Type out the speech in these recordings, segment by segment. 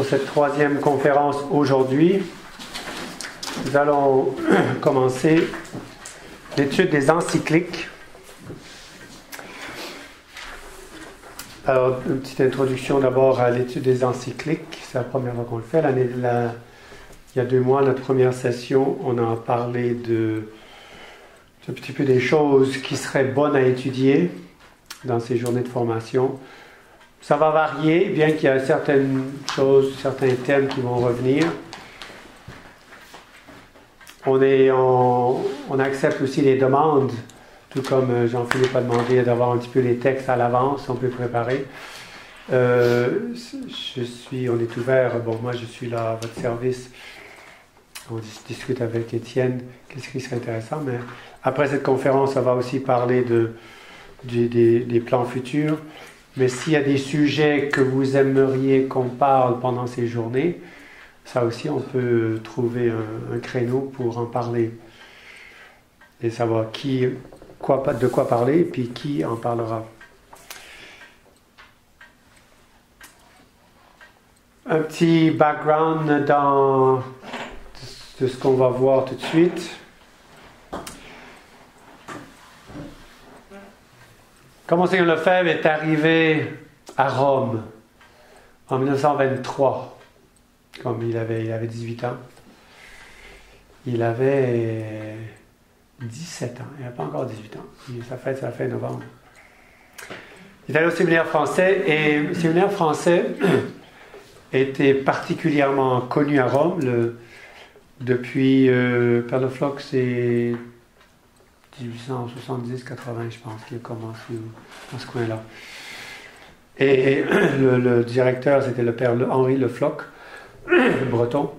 pour cette troisième conférence aujourd'hui. Nous allons commencer l'étude des encycliques. Alors, une petite introduction d'abord à l'étude des encycliques. C'est la première fois qu'on le fait. Il y a 2 mois, notre première session, on a parlé un petit peu des choses qui seraient bonnes à étudier dans ces journées de formation. Ça va varier, bien qu'il y a certaines choses, certains thèmes qui vont revenir. On accepte aussi les demandes, tout comme Jean-Philippe a demandé d'avoir un petit peu les textes à l'avance, on peut préparer. On est ouvert, moi je suis là à votre service. On discute avec Étienne, qu'est-ce qui serait intéressant, mais après cette conférence, on va aussi parler des plans futurs. Mais s'il y a des sujets que vous aimeriez qu'on parle pendant ces journées, ça aussi, on peut trouver un créneau pour en parler. Et savoir de quoi parler, puis qui en parlera. Un petit background de ce qu'on va voir tout de suite. Quand Monseigneur Lefebvre est arrivé à Rome en 1923, comme il avait 18 ans, il avait 17 ans, il n'avait pas encore 18 ans, sa fête c'est la fin novembre. Il est allé au séminaire français, et le séminaire français était particulièrement connu à Rome. Depuis Père Le Floch, c'est 1870-80, je pense, qu'il a commencé dans ce coin-là. Et le directeur, c'était le Père Henri Le Floch, breton.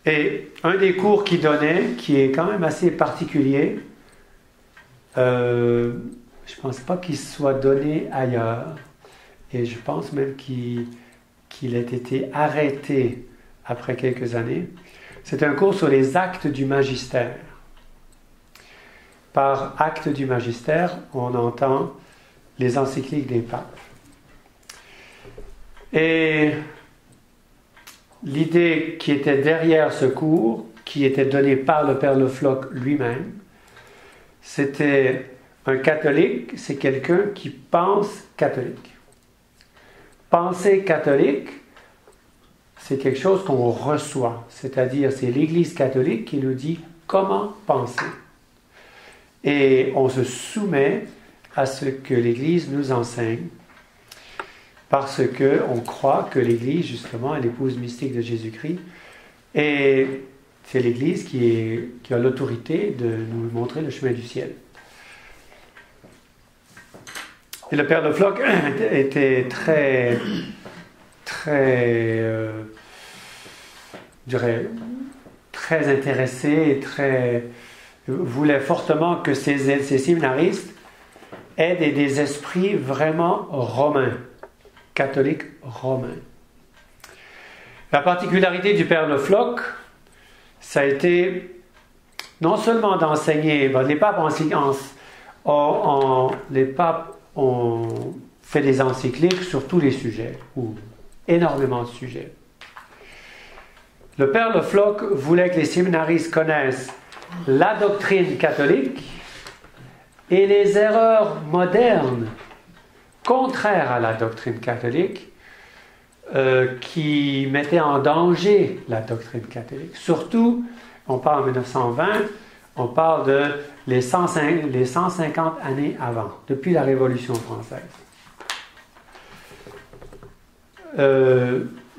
Et un des cours qu'il donnait, qui est quand même assez particulier, je ne pense pas qu'il soit donné ailleurs, et je pense même qu'il ait été arrêté après quelques années. C'est un cours sur les actes du magistère. Par actes du magistère, on entend les encycliques des papes. Et l'idée qui était derrière ce cours, qui était donnée par le Père Le Floch lui-même, c'était un catholique, c'est quelqu'un qui pense catholique. Penser catholique, c'est quelque chose qu'on reçoit, c'est-à-dire c'est l'Église catholique qui nous dit comment penser. Et on se soumet à ce que l'Église nous enseigne, parce qu'on croit que l'Église, justement, est l'épouse mystique de Jésus-Christ, et c'est l'Église qui a l'autorité de nous montrer le chemin du ciel. Et le Père Le Floch était très intéressé et voulait fortement que ces séminaristes aient des esprits vraiment romains, catholiques romains. La particularité du Père Le Floch, ça a été non seulement d'enseigner, les papes ont fait des encycliques sur tous les sujets, ou énormément de sujets. Le Père Le Floch voulait que les séminaristes connaissent la doctrine catholique et les erreurs modernes contraires à la doctrine catholique qui mettaient en danger la doctrine catholique. Surtout, on parle en 1920, on parle de les 150 années avant, depuis la Révolution française.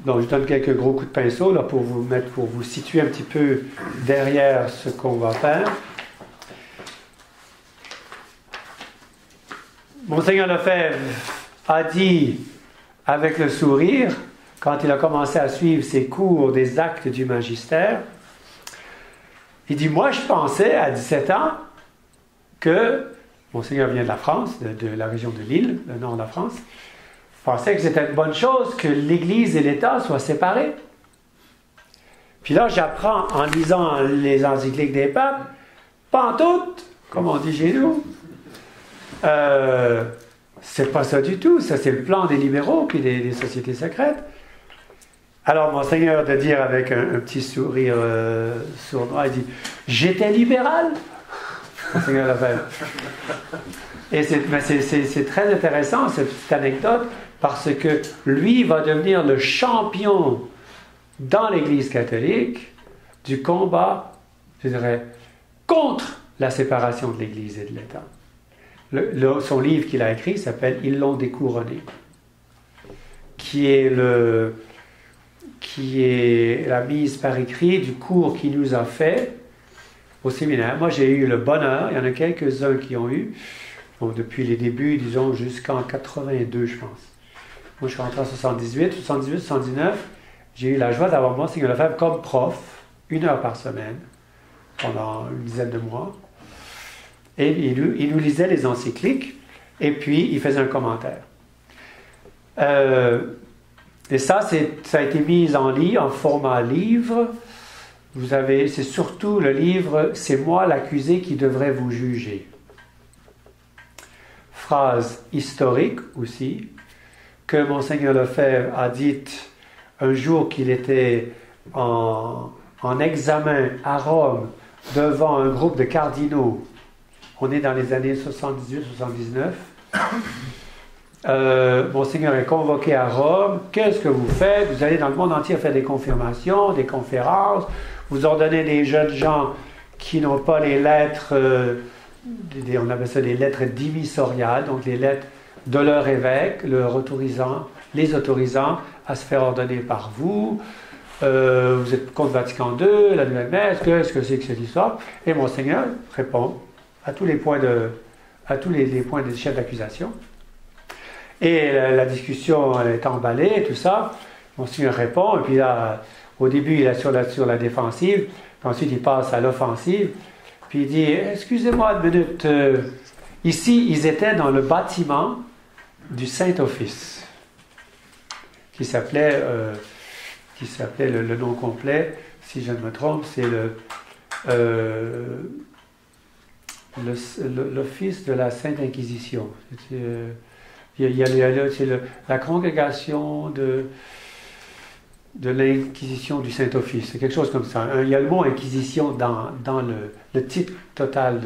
Donc, je donne quelques gros coups de pinceau là, pour vous situer un petit peu derrière ce qu'on va faire. Monseigneur Lefebvre a dit avec le sourire, quand il a commencé à suivre ses cours des actes du magistère, il dit, moi je pensais à 17 ans que, Monseigneur vient de la France, de la région de Lille, le nord de la France, je pensais que c'était une bonne chose que l'Église et l'État soient séparés. Puis là, j'apprends en lisant les encycliques des papes, pantoute, comme on dit chez nous, c'est pas ça du tout. Ça, c'est le plan des libéraux puis des sociétés secrètes. Alors, Monseigneur de dire avec un petit sourire sournois, il dit « J'étais libéral ?» Monseigneur Lefebvre. Et c'est très intéressant, cette petite anecdote, parce que lui va devenir le champion dans l'Église catholique du combat, je dirais, contre la séparation de l'Église et de l'État. Son livre qu'il a écrit s'appelle « Ils l'ont découronné », qui est la mise par écrit du cours qu'il nous a fait au séminaire. Moi, j'ai eu le bonheur, il y en a quelques-uns qui ont eu, donc depuis les débuts, disons, jusqu'en 82, je pense. Moi, je suis rentré en 78, 79, j'ai eu la joie d'avoir Monseigneur Lefebvre comme prof, 1 heure par semaine, pendant une dizaine de mois. Et il nous lisait les encycliques, et puis il faisait un commentaire. Et ça a été mis en format livre. C'est surtout le livre « C'est moi l'accusé qui devrait vous juger ». Phrase historique aussi, que Monseigneur Lefebvre a dite un jour qu'il était en examen à Rome devant un groupe de cardinaux. On est dans les années 78-79. Monseigneur est convoqué à Rome. Qu'est-ce que vous faites? Vous allez dans le monde entier faire des confirmations, des conférences. Vous ordonnez des jeunes gens qui n'ont pas les lettres, on appelle ça les lettres dimissoriales, donc les lettres de leur évêque, les autorisant à se faire ordonner par vous. Vous êtes contre Vatican II, la nouvelle messe, qu'est-ce que c'est que cette histoire? Et Monseigneur répond à tous les points des chefs d'accusation. Et la discussion est emballée, tout ça. Monseigneur répond, et puis là, au début, il est sur la défensive, puis ensuite il passe à l'offensive, puis il dit, excusez-moi une minute, ici, ils étaient dans le bâtiment du Saint-Office, qui s'appelait, le nom complet, si je ne me trompe, c'est l'Office de la Sainte Inquisition. C'est la congrégation de l'Inquisition du Saint-Office. C'est quelque chose comme ça. Il y a le mot Inquisition dans le titre total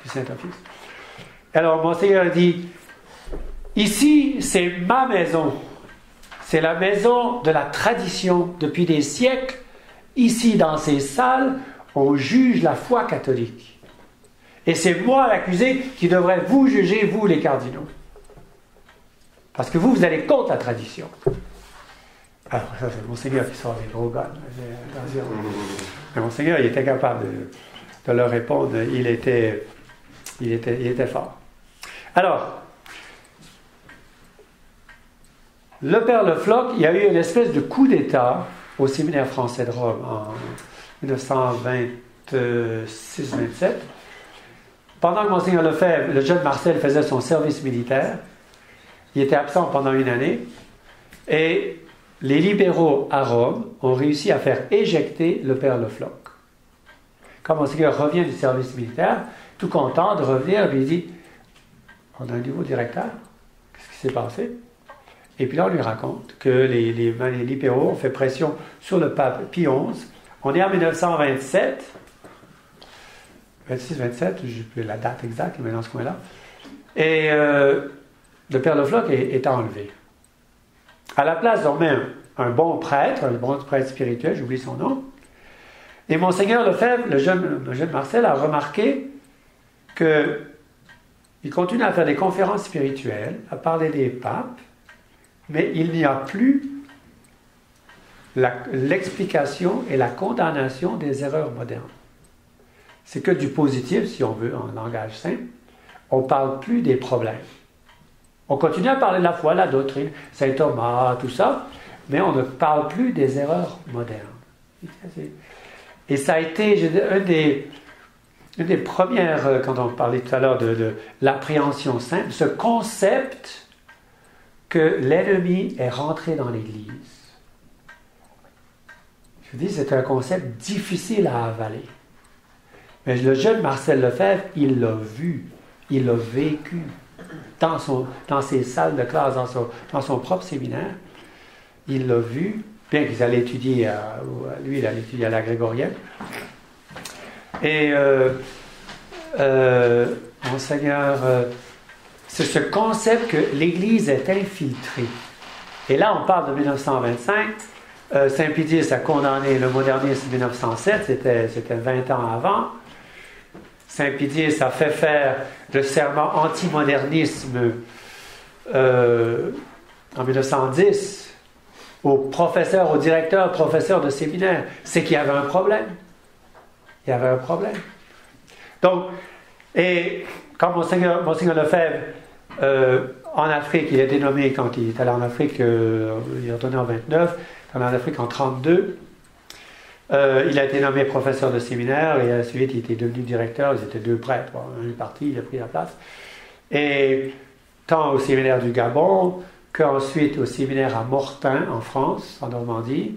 du Saint-Office. Alors, Monseigneur dit, ici, c'est ma maison. C'est la maison de la tradition. Depuis des siècles, ici, dans ces salles, on juge la foi catholique. Et c'est moi, l'accusé, qui devrais vous juger, vous, les cardinaux. Parce que vous allez contre la tradition. Alors, ça, c'est Monseigneur qui sort les gros gars. Mais Monseigneur, il était capable de leur répondre. Il était fort. Alors, le Père Le Floch, il y a eu une espèce de coup d'État au séminaire français de Rome en 1926-27. Pendant que Monseigneur Lefebvre, le jeune Marcel, faisait son service militaire, il était absent pendant 1 année, et les libéraux à Rome ont réussi à faire éjecter le Père Le Floch. Quand Monseigneur revient du service militaire, tout content de revenir, il dit, on a un nouveau directeur, qu'est-ce qui s'est passé? Et puis là, on lui raconte que les libéraux ont fait pression sur le pape Pie XI. On est en 1927, 26-27, je n'ai plus la date exacte, mais dans ce coin-là. Et le Père Le Floch est enlevé. À la place, on met un bon prêtre spirituel, j'oublie son nom. Et Monseigneur Lefebvre, le jeune Marcel, a remarqué qu'il continue à faire des conférences spirituelles, à parler des papes, mais il n'y a plus l'explication et la condamnation des erreurs modernes. C'est que du positif, si on veut, en langage simple. On ne parle plus des problèmes. On continue à parler de la foi, la doctrine, Saint Thomas, tout ça, mais on ne parle plus des erreurs modernes. Et ça a été une des premières, quand on parlait tout à l'heure de l'appréhension simple, ce concept que l'ennemi est rentré dans l'Église. Je vous dis, c'est un concept difficile à avaler. Mais le jeune Marcel Lefebvre, il l'a vu, il l'a vécu dans ses salles de classe, dans son propre séminaire. Il l'a vu bien qu'ils allaient étudier, lui il allait étudier à la Grégorienne. Et Monseigneur, c'est ce concept que l'Église est infiltrée. Et là, on parle de 1925. Saint-Pédis a condamné le modernisme en 1907, c'était 20 ans avant. Saint-Pédis a fait faire le serment anti-modernisme en 1910 aux directeurs, professeurs de séminaire. C'est qu'il y avait un problème. Il y avait un problème. Donc, et quand Monseigneur Lefebvre, en Afrique, il a été nommé, quand il est allé en Afrique, il est retourné en 29, il est allé en Afrique en 32, il a été nommé professeur de séminaire, et ensuite il était devenu directeur, ils étaient deux prêtres, un est parti, il a pris la place. Et tant au séminaire du Gabon, qu'ensuite au séminaire à Mortain, en France, en Normandie,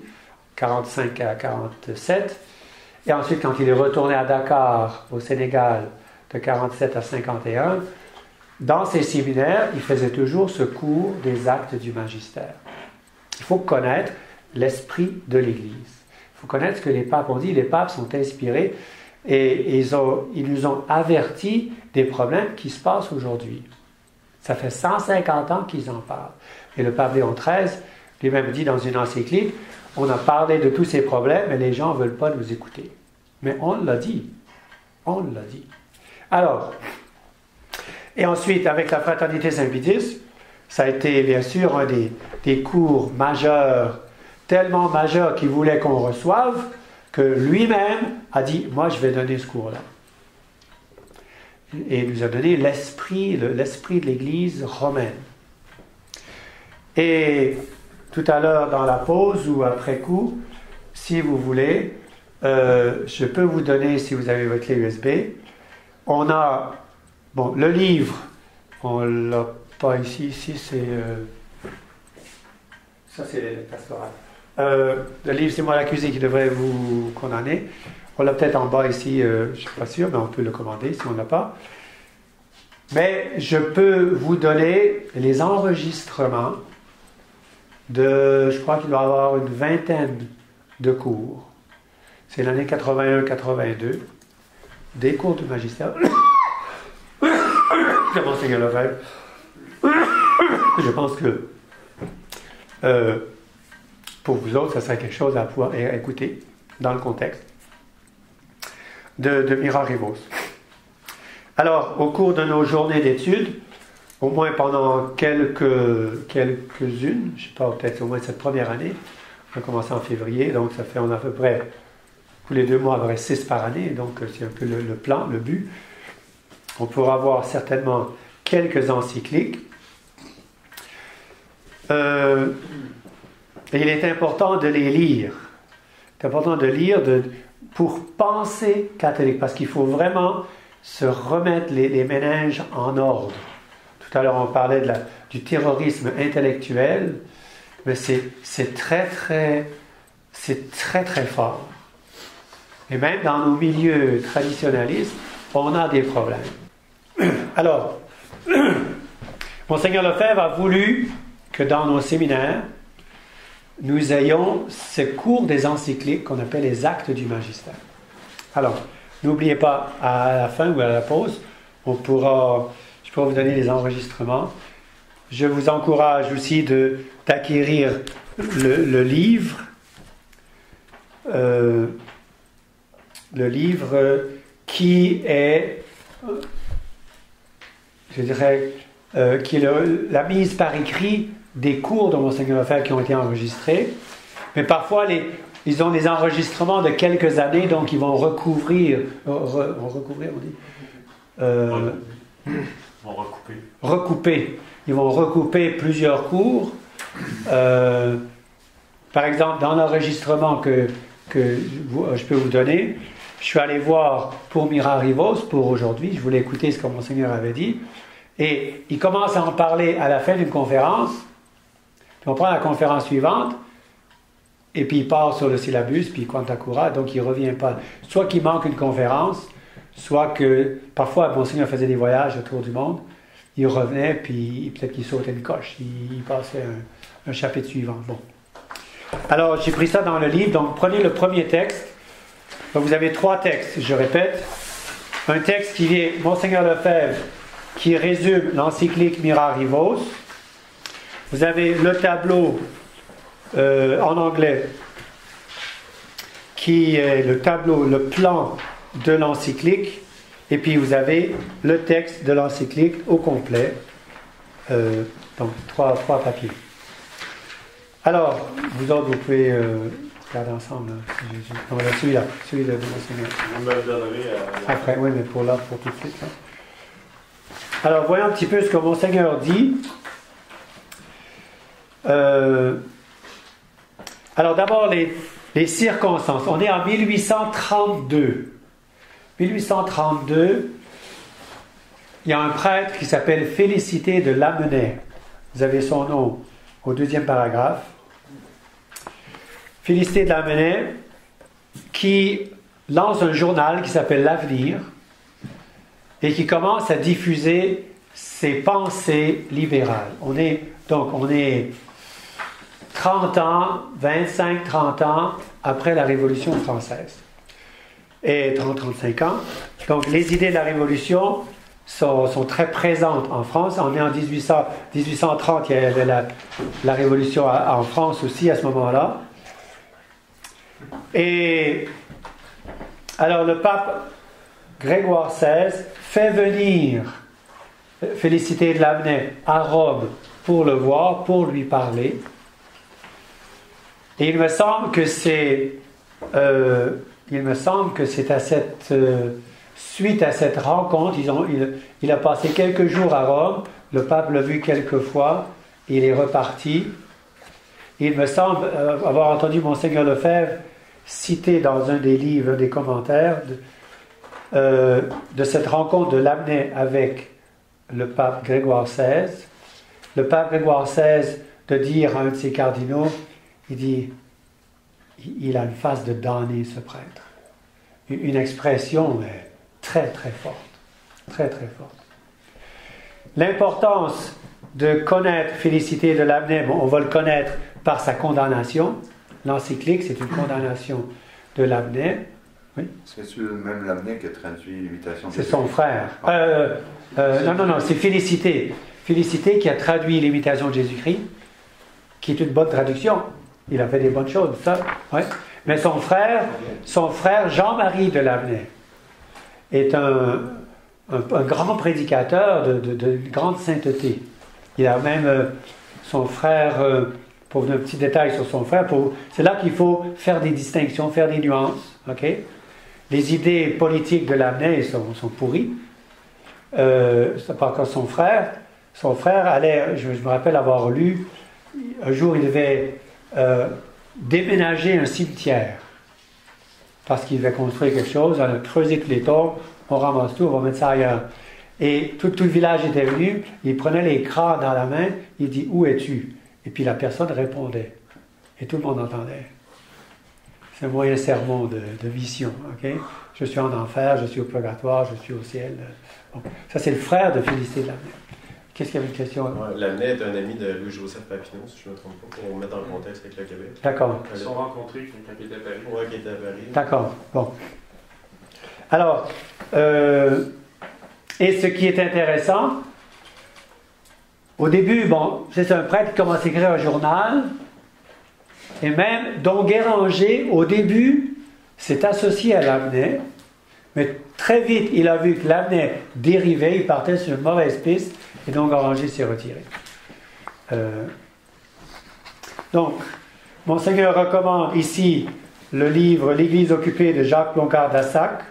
45 à 47, et ensuite quand il est retourné à Dakar, au Sénégal, de 47 à 51, dans ces séminaires, il faisait toujours ce cours des actes du magistère. Il faut connaître l'esprit de l'Église. Il faut connaître ce que les papes ont dit. Les papes sont inspirés et ils nous ont avertis des problèmes qui se passent aujourd'hui. Ça fait 150 ans qu'ils en parlent. Et le pape Léon XIII lui-même dit dans une encyclique, on a parlé de tous ces problèmes, mais les gens ne veulent pas nous écouter. Mais on l'a dit. On l'a dit. Alors, et ensuite, avec la Fraternité Saint-Pédis, ça a été bien sûr un des cours majeurs, tellement majeurs qu'il voulait qu'on reçoive, que lui-même a dit, moi je vais donner ce cours-là. Et il nous a donné l'esprit de l'Église romaine. Et tout à l'heure, dans la pause ou après coup, si vous voulez, je peux vous donner, si vous avez votre clé USB, on a, bon, le livre, on ne l'a pas ici, c'est, ça c'est le pastoral. Le livre, c'est moi l'accusé qui devrait vous condamner. On l'a peut-être en bas ici, je ne suis pas sûr, mais on peut le commander si on ne l'a pas. Mais je peux vous donner les enregistrements je crois qu'il doit y avoir une vingtaine de cours. C'est l'année 81-82, des cours du magistère. C'est Monseigneur Lefebvre. Je pense que pour vous autres, ça serait quelque chose à pouvoir écouter dans le contexte de Mira Rivos. Alors, au cours de nos journées d'études, au moins pendant quelques-unes, je ne sais pas, peut-être au moins cette première année, on a commencé en février, donc ça fait, on a à peu près, tous les 2 mois, à peu près 6 par année, donc c'est un peu le plan, le but. On pourra avoir certainement quelques encycliques. Et il est important de les lire. C'est important de lire pour penser catholique, parce qu'il faut vraiment se remettre les méninges en ordre. Tout à l'heure, on parlait du terrorisme intellectuel, mais c'est très, très fort. Et même dans nos milieux traditionnalistes, on a des problèmes. Alors, Monseigneur Lefebvre a voulu que dans nos séminaires, nous ayons ce cours des encycliques qu'on appelle les actes du magistère. Alors, n'oubliez pas, à la fin ou à la pause, je pourrai vous donner les enregistrements. Je vous encourage aussi d'acquérir le livre. Le livre qui est, je dirais, qui est la mise par écrit des cours de Monseigneur Lefebvre qui ont été enregistrés. Mais parfois, ils ont des enregistrements de quelques années, donc ils vont recouvrir, on dit recouper. Ils vont recouper plusieurs cours. Par exemple, dans l'enregistrement que je peux vous donner, je suis allé voir pour Mira Rivos, pour aujourd'hui, je voulais écouter ce que Monseigneur avait dit, et il commence à en parler à la fin d'une conférence, puis on prend la conférence suivante, et puis il part sur le syllabus, puis Quanta Cura, donc il ne revient pas. Soit qu'il manque une conférence, soit que, parfois, Monseigneur faisait des voyages autour du monde, il revenait, puis peut-être qu'il sautait une coche, il passait un chapitre suivant. Bon. Alors, j'ai pris ça dans le livre. Donc, prenez le premier texte. Donc, vous avez 3 textes, je répète. Un texte qui vient, Monseigneur Lefebvre, qui résume l'encyclique Mirarivos. Vous avez le tableau en anglais, qui est le tableau, le plan de l'encyclique. Et puis, vous avez le texte de l'encyclique au complet. Donc, 3 papiers. Alors, vous autres, vous pouvez regarder ensemble. Non, là, celui de Monseigneur. Vous me le donnerez après, oui, mais pour tout de suite. Là. Alors, voyons un petit peu ce que Monseigneur dit. Alors, d'abord, les circonstances. On est en 1832. 1832, il y a un prêtre qui s'appelle Félicité de Lamennais. Vous avez son nom au 2e paragraphe. Félicité de Lamennais, qui lance un journal qui s'appelle L'Avenir et qui commence à diffuser ses pensées libérales. On est 30 ans, 25-30 ans après la Révolution française. Et 30-35 ans. Donc les idées de la Révolution sont très présentes en France. On est en 1830, il y avait la Révolution en France aussi à ce moment-là. Et alors le pape Grégoire XVI fait venir Félicité de Lamennais à Rome pour le voir, pour lui parler. Et il me semble que c'est à cette suite à cette rencontre, il a passé quelques jours à Rome, le pape l'a vu quelques fois, il est reparti. Il me semble avoir entendu Monseigneur Lefebvre citer dans un des livres, des commentaires, de cette rencontre de Lamennais avec le pape Grégoire XVI. Le pape Grégoire XVI de dire à un de ses cardinaux, il dit, il a une face de damné, ce prêtre. Une expression très très forte. Très très forte. L'importance de connaître Félicité de Lamennais, on va le connaître par sa condamnation. L'encyclique, c'est une condamnation de Lamennais. Oui? C'est même Lamennais qui a traduit l'imitation de C'est son frère. Non, c'est Félicité. Félicité qui a traduit l'imitation de Jésus-Christ, qui est une bonne traduction. Il a fait des bonnes choses, ça. Ouais. Mais son frère Jean-Marie de Lamennais, est un grand prédicateur de grande sainteté. Il a même son frère, pour un petit détail sur son frère, c'est là qu'il faut faire des distinctions, faire des nuances. Okay? Les idées politiques de Lamennais sont pourries. Par contre, son frère allait, je me rappelle avoir lu, un jour il devait déménager un cimetière parce qu'il devait construire quelque chose, on a creusé tous les tombes, on ramasse tout, on va mettre ça ailleurs. Et tout le village était venu, il prenait les crânes dans la main, il dit « Où es-tu » Et puis la personne répondait. Et tout le monde entendait. C'est un moyen sermon de vision. Okay? Je suis en enfer, je suis au purgatoire, je suis au ciel. Bon. Ça, c'est le frère de Félicité de Lamennais. Qu'est-ce qu'il y avait une question? Ouais, Lamennais est un ami de Louis-Joseph Papineau, si je ne me trompe pas, pour mettre en contexte avec le Québec. D'accord. Ils se sont rencontrés quand il était à Paris. Oui, qui était à Paris. D'accord. Bon. Alors, et ce qui est intéressant, au début, c'est un prêtre qui commence à écrire un journal, et même, dont Guéranger, au début, s'est associé à Lamennais, mais très vite, il a vu que Lamennais dérivait, il partait sur une mauvaise piste, et donc Guéranger s'est retiré. Donc, Monseigneur recommande ici le livre L'Église occupée de Jacques Ploncard d'Assac,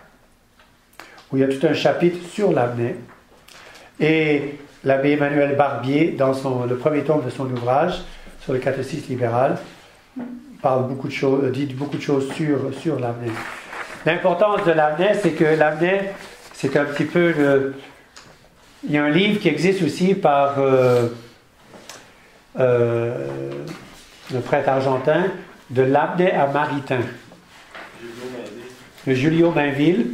où il y a tout un chapitre sur Lamennais, et l'abbé Emmanuel Barbier, dans le premier tome de son ouvrage sur le catéchisme libéral, dit beaucoup de choses sur Lamennais. L'importance de Lamennais, c'est que Lamennais, c'est un petit peu il y a un livre qui existe aussi par le prêtre argentin, de Lamennais à Maritain. De Julio Mainville.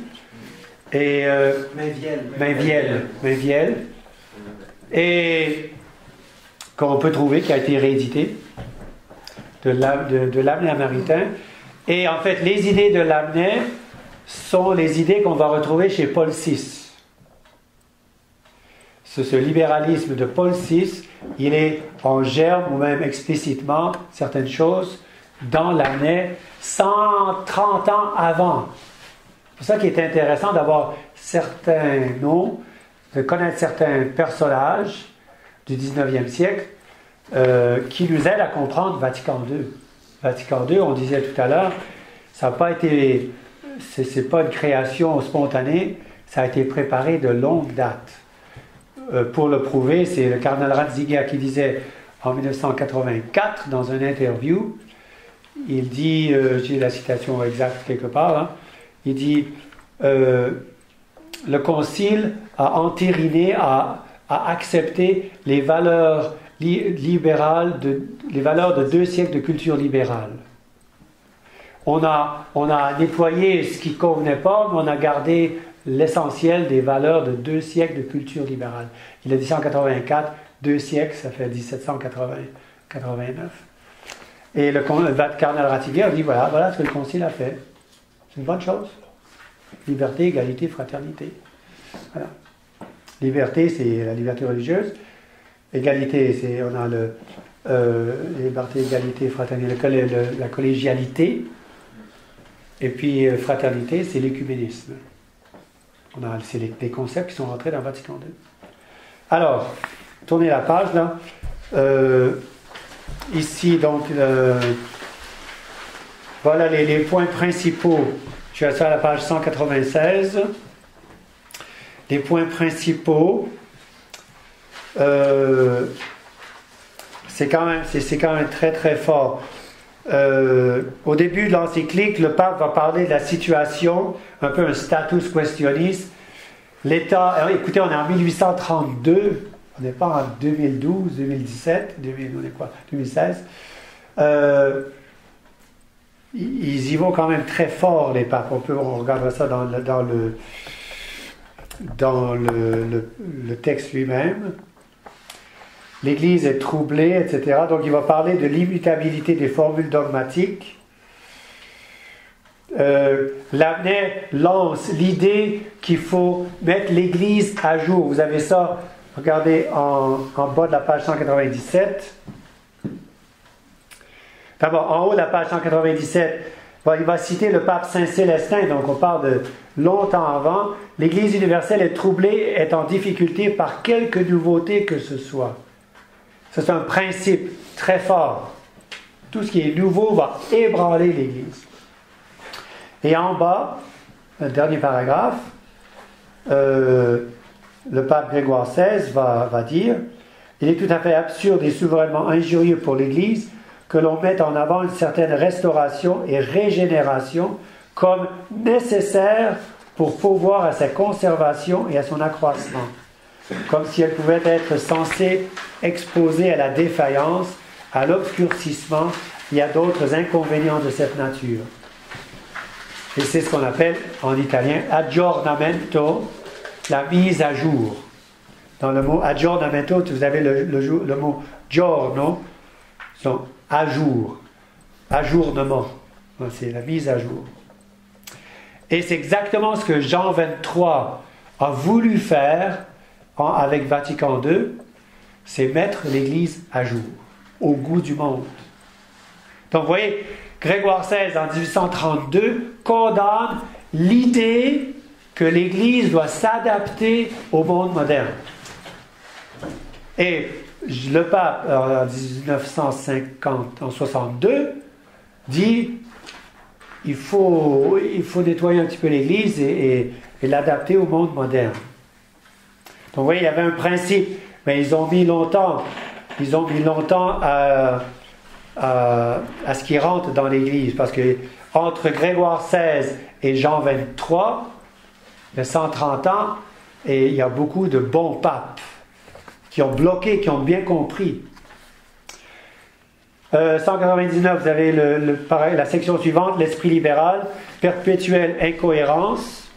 Et Mainviel. Et qu'on peut trouver, qui a été réédité, de Lamennais Améritain. Et en fait, les idées de Lamennais sont les idées qu'on va retrouver chez Paul VI. Ce libéralisme de Paul VI, il est en germe ou même explicitement certaines choses dans l'année 130 ans avant. C'est pour ça qu'il est intéressant d'avoir certains noms, de connaître certains personnages du 19e siècle qui nous aident à comprendre Vatican II. Vatican II, on disait tout à l'heure, ça n'a pas été, c'est pas une création spontanée, ça a été préparé de longue date. Pour le prouver, c'est le cardinal Ratzinger qui disait en 1984 dans une interview, il dit, j'ai la citation exacte quelque part, hein, il dit le concile a entériné, a accepté les valeurs libérales, les valeurs de 2 siècles de culture libérale. On a nettoyé ce qui ne convenait pas, mais on a gardé l'essentiel des valeurs de 2 siècles de culture libérale. Il a dit 184, 2 siècles, ça fait 1789. Et le cardinal Ratzinger dit voilà ce que le concile a fait. C'est une bonne chose. Liberté, égalité, fraternité. Voilà. Liberté, c'est la liberté religieuse. Égalité, c'est on a liberté, égalité, fraternité, la collégialité. Et puis fraternité, c'est l'écuménisme. C'est les concepts qui sont rentrés dans Vatican II. Alors, tournez la page là. Ici, donc, voilà les points principaux. Je suis à la page 196. Les points principaux, c'est quand même très très fort. Au début de l'encyclique, le pape va parler de la situation, un peu un status questionis. L'État, écoutez, on est en 1832, on n'est pas en 2012, 2017, 2016. Ils y vont quand même très fort, les papes. On regardera ça dans le texte lui-même. L'Église est troublée, etc. Donc il va parler de l'immutabilité des formules dogmatiques. Lamennais lance l'idée qu'il faut mettre l'Église à jour. Vous avez ça, regardez en bas de la page 197. D'abord, en haut de la page 197, il va citer le pape Saint-Célestin, donc on parle de longtemps avant. L'Église universelle est troublée, est en difficulté par quelque nouveauté que ce soit. Ça, c'est un principe très fort. Tout ce qui est nouveau va ébranler l'Église. Et en bas, le dernier paragraphe, le pape Grégoire XVI va dire « Il est tout à fait absurde et souverainement injurieux pour l'Église que l'on mette en avant une certaine restauration et régénération comme nécessaire pour pourvoir à sa conservation et à son accroissement, comme si elle pouvait être censée exposer à la défaillance, à l'obscurcissement et à d'autres inconvénients de cette nature. » Et c'est ce qu'on appelle en italien aggiornamento, la mise à jour. Dans le mot aggiornamento, vous avez le mot giorno, donc à jour, ajournement. C'est la mise à jour. Et c'est exactement ce que Jean XXIII a voulu faire avec Vatican II, c'est mettre l'Église à jour, au goût du monde. Donc vous voyez, Grégoire XVI en 1832 condamne l'idée que l'Église doit s'adapter au monde moderne. Et le pape en 1950, en 62, dit il faut nettoyer un petit peu l'Église et l'adapter au monde moderne. Donc vous voyez, il y avait un principe, mais ils ont mis longtemps à ce qui rentre dans l'Église, parce que entre Grégoire XVI et Jean XXIII, il y a 130 ans, et il y a beaucoup de bons papes qui ont bloqué, qui ont bien compris. 199, vous avez la section suivante, l'esprit libéral, perpétuelle incohérence.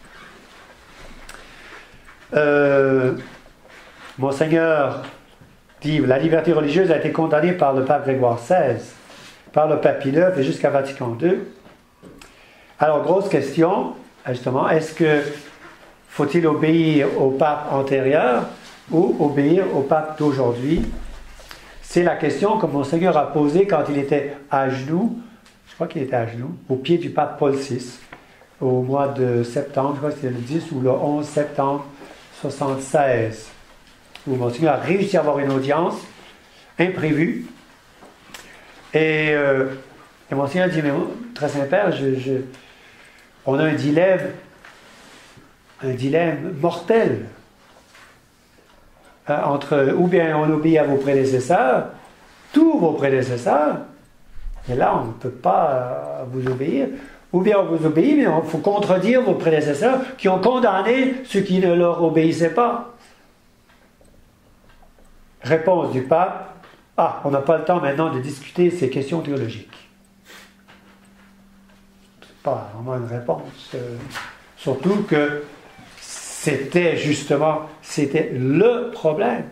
Monseigneur dit la liberté religieuse a été condamnée par le pape Grégoire XVI. par le pape Pie IX et jusqu'à Vatican II. Alors, grosse question, justement, est-ce que faut-il obéir au pape antérieur ou obéir au pape d'aujourd'hui? C'est la question que Monseigneur a posée quand il était à genoux, je crois qu'il était à genoux, au pied du pape Paul VI, au mois de septembre, je crois que c'était le 10 ou le 11 septembre 1976, où Monseigneur a réussi à avoir une audience imprévue. Et Monseigneur dit, mais très Saint-Père, on a un dilemme mortel entre ou bien on obéit à vos prédécesseurs, tous vos prédécesseurs, et là on ne peut pas vous obéir, ou bien on vous obéit, mais il faut contredire vos prédécesseurs qui ont condamné ceux qui ne leur obéissaient pas. Réponse du pape, on n'a pas le temps maintenant de discuter ces questions théologiques. C'est pas vraiment une réponse. Surtout que c'était le problème.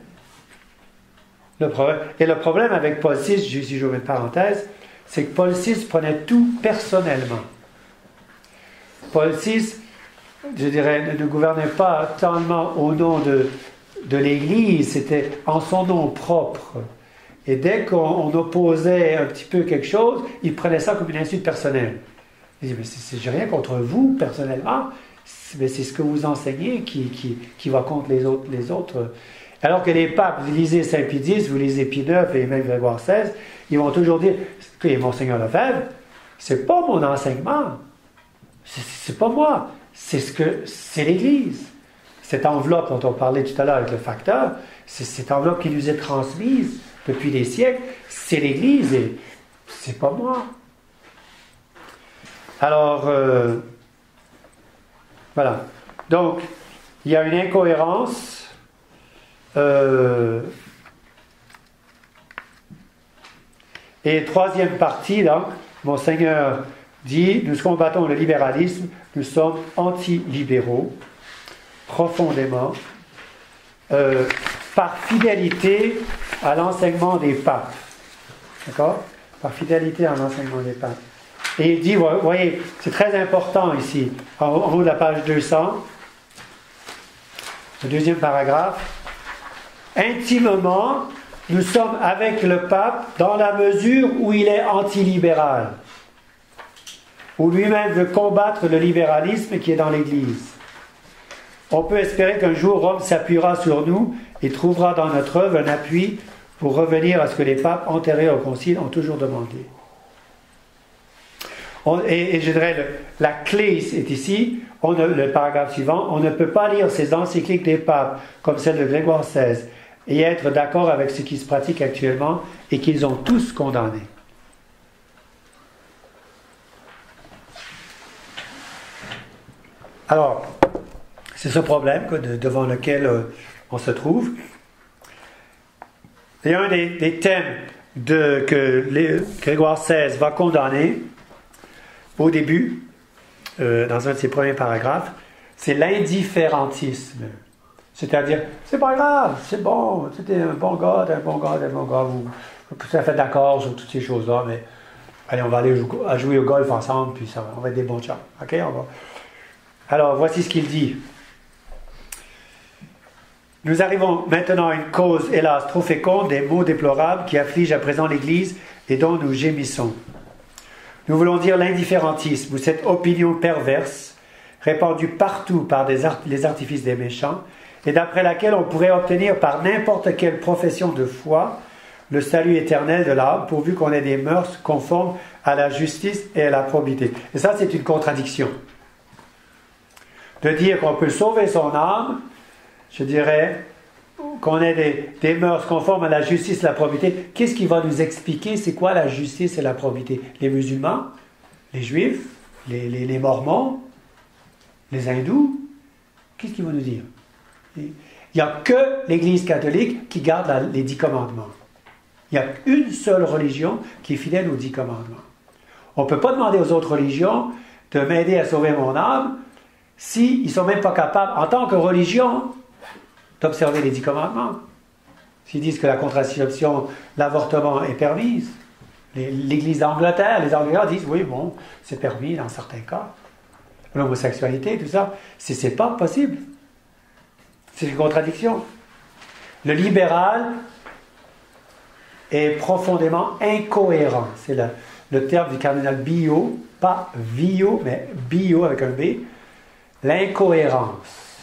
Et le problème avec Paul VI, si j'ouvre une parenthèse, c'est que Paul VI prenait tout personnellement. Paul VI, je dirais, ne gouvernait pas tellement au nom de l'Église, c'était en son nom propre. Et dès qu'on opposait un petit peu quelque chose, il prenait ça comme une insulte personnelle. Il dit, mais j'ai rien contre vous personnellement, mais c'est ce que vous enseignez qui va contre les autres. Alors que les papes, vous lisez Saint Pie X, vous lisez Pie IX et même Grégoire XVI, ils vont toujours dire que Monseigneur Lefebvre, c'est pas mon enseignement, c'est pas moi, c'est l'Église. Cette enveloppe dont on parlait tout à l'heure avec le facteur, c'est cette enveloppe qui nous est transmise depuis des siècles, c'est l'Église et c'est pas moi. Alors, voilà. Donc, il y a une incohérence. Et troisième partie, donc, Monseigneur dit, nous combattons le libéralisme, nous sommes anti-libéraux, profondément, par fidélité à l'enseignement des papes. D'accord? Par fidélité à l'enseignement des papes. Et il dit, vous voyez, c'est très important ici, en haut de la page 200, le deuxième paragraphe, intimement, nous sommes avec le pape dans la mesure où il est antilibéral, où lui-même veut combattre le libéralisme qui est dans l'Église. On peut espérer qu'un jour Rome s'appuiera sur nous et trouvera dans notre œuvre un appui pour revenir à ce que les papes antérieurs au Concile ont toujours demandé. Et je dirais, la clé est ici, le paragraphe suivant, on ne peut pas lire ces encycliques des papes, comme celle de Grégoire XVI, et être d'accord avec ce qui se pratique actuellement et qu'ils ont tous condamné. Alors, c'est ce problème devant lequel on se trouve. Et un des thèmes que Grégoire XVI va condamner, au début, dans un de ses premiers paragraphes, c'est l'indifférentisme. C'est-à-dire, c'est pas grave, c'est bon, c'était un bon gars, vous êtes tout à fait d'accord sur toutes ces choses-là, mais allez, on va aller jouer au golf ensemble, puis on va être des bons chums. OK? Alors, voici ce qu'il dit. Nous arrivons maintenant à une cause, hélas, trop féconde des maux déplorables qui affligent à présent l'Église et dont nous gémissons. Nous voulons dire l'indifférentisme, ou cette opinion perverse, répandue partout par les artifices des méchants, et d'après laquelle on pourrait obtenir par n'importe quelle profession de foi le salut éternel de l'âme, pourvu qu'on ait des mœurs conformes à la justice et à la probité. Et ça, c'est une contradiction. De dire qu'on peut sauver son âme, je dirais qu'on ait des mœurs conformes à la justice et à la probité. Qu'est-ce qui va nous expliquer c'est quoi la justice et la probité? Les musulmans, les juifs, les mormons, les hindous? Qu'est-ce qu'ils vont nous dire? Il n'y a que l'Église catholique qui garde les 10 commandements. Il y a une seule religion qui est fidèle aux 10 commandements. On ne peut pas demander aux autres religions de m'aider à sauver mon âme s'ils ne sont même pas capables, en tant que religion, d'observer les 10 commandements. S'ils disent que la contraception, l'avortement est permise. l'Église d'Angleterre, les Anglais disent, oui, bon, c'est permis dans certains cas. L'homosexualité, tout ça, c'est pas possible. C'est une contradiction. Le libéral est profondément incohérent. C'est le terme du cardinal Bio, pas Vio, mais Bio avec un B. L'incohérence.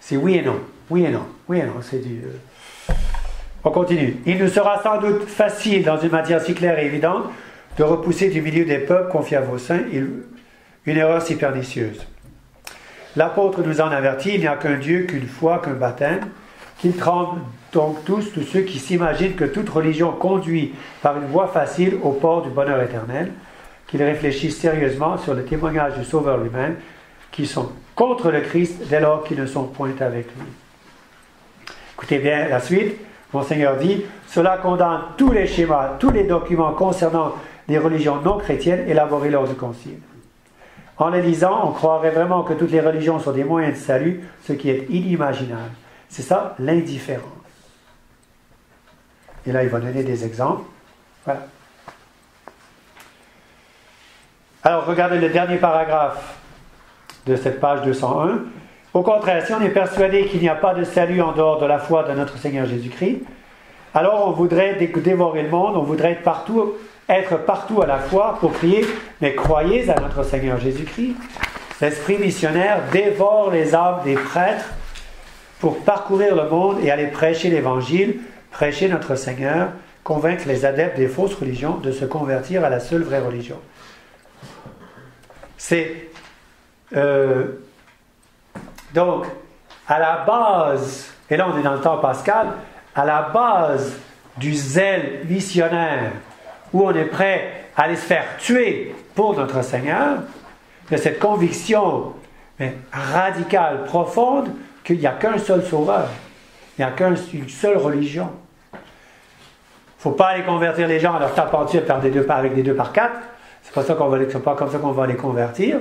C'est oui et non. Oui et non. Oui et non. C'est du... On continue. Il nous sera sans doute facile, dans une matière si claire et évidente, de repousser du milieu des peuples confiés à vos saints une erreur si pernicieuse. L'apôtre nous en avertit, il n'y a qu'un Dieu, qu'une foi, qu'un baptême. Qu'ils tremblent donc tous ceux qui s'imaginent que toute religion conduit par une voie facile au port du bonheur éternel, qu'ils réfléchissent sérieusement sur le témoignage du Sauveur lui-même, qui sont contre le Christ dès lors qu'ils ne sont point avec lui. Écoutez bien la suite. Monseigneur dit, cela condamne tous les schémas, tous les documents concernant les religions non chrétiennes élaborés lors du concile. En les lisant, on croirait vraiment que toutes les religions sont des moyens de salut, ce qui est inimaginable. C'est ça, l'indifférence. Et là, il va donner des exemples. Voilà. Alors, regardez le dernier paragraphe de cette page 201. Au contraire, si on est persuadé qu'il n'y a pas de salut en dehors de la foi de notre Seigneur Jésus-Christ, alors on voudrait dévorer le monde, on voudrait être partout à la fois pour crier « Mais croyez à notre Seigneur Jésus-Christ ». L'esprit missionnaire dévore les âmes des prêtres pour parcourir le monde et aller prêcher l'Évangile, prêcher notre Seigneur, convaincre les adeptes des fausses religions de se convertir à la seule vraie religion. C'est... donc, à la base, et là on est dans le temps pascal, à la base du zèle missionnaire, où on est prêt à aller se faire tuer pour notre Seigneur, de cette conviction radicale, profonde, qu'il n'y a qu'un seul sauveur, il n'y a qu'une seule religion. Il ne faut pas aller convertir les gens à leur tapant dessus avec des 2 par 4, c'est pas comme ça qu'on va les convertir.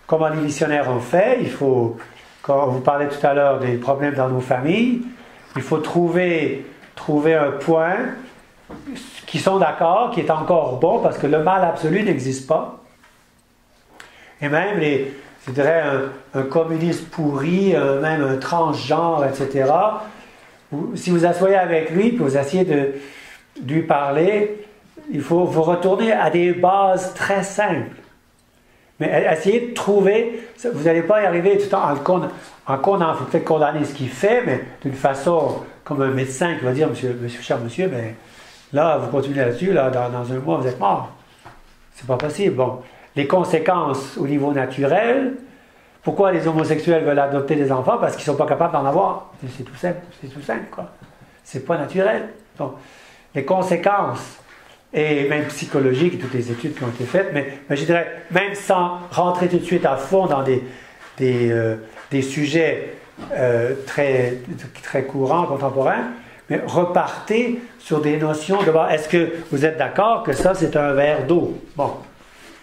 Comment les missionnaires ont fait, il faut, quand vous parlez tout à l'heure des problèmes dans nos familles, il faut trouver un point qui sont d'accord, qui est encore bon, parce que le mal absolu n'existe pas. Et même je dirais un communiste pourri, même un transgenre, etc. Si vous asseyez avec lui, puis vous essayez de lui parler, il faut vous retourner à des bases très simples. Mais essayez de trouver, vous n'allez pas y arriver tout le temps en condamnant, il faut peut-être condamner ce qu'il fait, mais d'une façon comme un médecin qui va dire, cher monsieur, mais là, vous continuez là-dessus, là, dans un mois, vous êtes mort. C'est pas possible. Bon, les conséquences au niveau naturel, pourquoi les homosexuels veulent adopter des enfants? Parce qu'ils ne sont pas capables d'en avoir. C'est tout simple, quoi. C'est pas naturel. Donc, les conséquences, et même psychologiques, toutes les études qui ont été faites, mais je dirais, même sans rentrer tout de suite à fond dans des sujets très, très courants, contemporains, mais repartez sur des notions de est-ce que vous êtes d'accord que ça c'est un verre d'eau? Bon,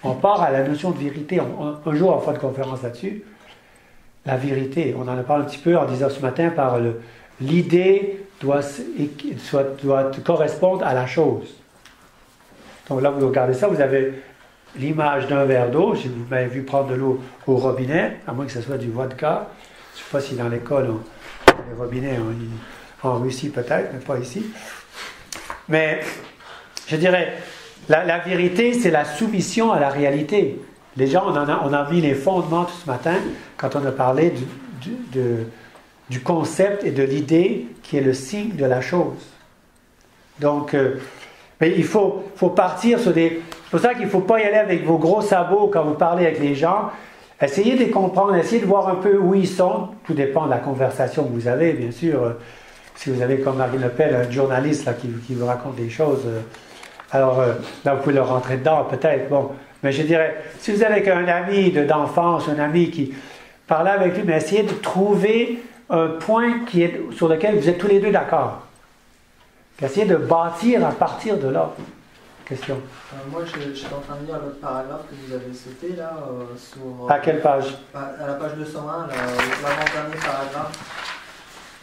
on part à la notion de vérité. Un jour on fera une conférence là-dessus. La vérité, on en a parlé un petit peu en disant ce matin par l'idée doit correspondre à la chose. Donc là vous regardez ça, vous avez l'image d'un verre d'eau. Si vous m'avez vu prendre de l'eau au robinet, à moins que ce soit du vodka, je ne sais pas si dans l'école les robinets en Russie peut-être, mais pas ici. Mais je dirais, la vérité, c'est la soumission à la réalité. Les gens, on a mis les fondements tout ce matin quand on a parlé du concept et de l'idée qui est le signe de la chose. Donc, mais il faut partir sur des... C'est pour ça qu'il ne faut pas y aller avec vos gros sabots quand vous parlez avec les gens. Essayez de les comprendre, essayez de voir un peu où ils sont. Tout dépend de la conversation que vous avez, bien sûr. Si vous avez, comme Marine Le Pen, un journaliste là, qui vous raconte des choses, alors là, vous pouvez leur rentrer dedans, peut-être. Bon. Mais je dirais, si vous êtes avec un ami d'enfance, un ami qui parle avec lui, mais essayez de trouver un point sur lequel vous êtes tous les deux d'accord. Essayez de bâtir à partir de là. Question. Moi, je suis en train de lire l'autre paragraphe que vous avez sauté, là, sur... À quelle page? À la page 201, l'avant-dernier paragraphe.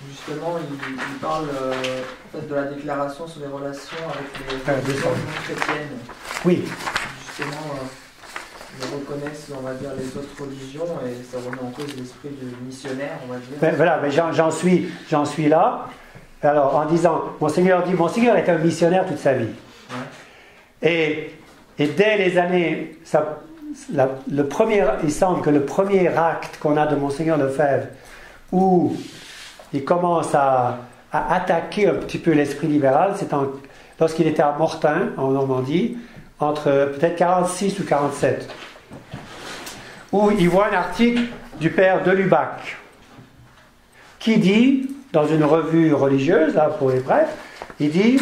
Justement, il parle en fait, de la déclaration sur les relations avec les religions non chrétiennes. Oui. Justement, ils reconnaissent, on va dire, les autres religions et ça remet en cause l'esprit de missionnaire, on va dire. Voilà, mais j'en suis là. Alors, en disant, mon Seigneur était un missionnaire toute sa vie. Ouais. Et dès les années, il semble que le premier acte qu'on a de Monseigneur Lefebvre, où il commence à attaquer un petit peu l'esprit libéral, c'est lorsqu'il était à Mortain, en Normandie, entre peut-être 46 ou 47, où il voit un article du père de Lubac, qui dit, dans une revue religieuse, là, pour les prêtres, il dit,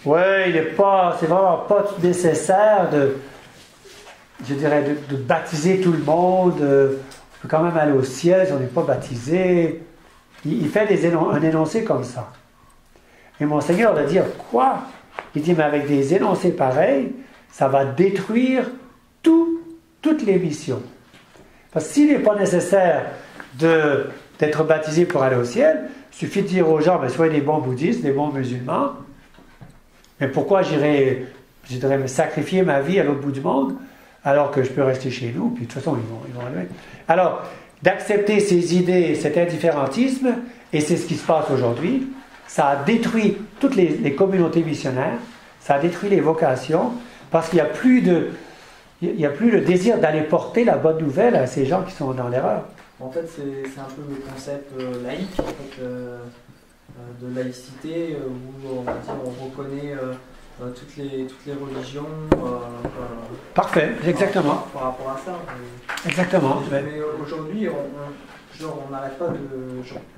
ouais, c'est vraiment pas nécessaire de baptiser tout le monde, on peut quand même aller au ciel si on n'est pas baptisé. Il fait un énoncé comme ça. Et Monseigneur va dire, quoi? Il dit, mais avec des énoncés pareils, ça va détruire toutes les missions. Parce que s'il n'est pas nécessaire d'être baptisé pour aller au ciel, il suffit de dire aux gens, ben, soyez des bons bouddhistes, des bons musulmans. Mais pourquoi je devrais me sacrifier ma vie à l'autre bout du monde alors que je peux rester chez nous, puis de toute façon, ils vont aller. Alors, d'accepter ces idées, cet indifférentisme, et c'est ce qui se passe aujourd'hui, ça a détruit toutes les communautés missionnaires, ça a détruit les vocations, parce qu'il n'y a plus le désir d'aller porter la bonne nouvelle à ces gens qui sont dans l'erreur. En fait, c'est un peu le concept laïque, en fait, de laïcité, où on va dire, on reconnaît toutes les religions. Parfait, exactement. Par rapport à ça. Exactement. Mais aujourd'hui, on n'arrête pas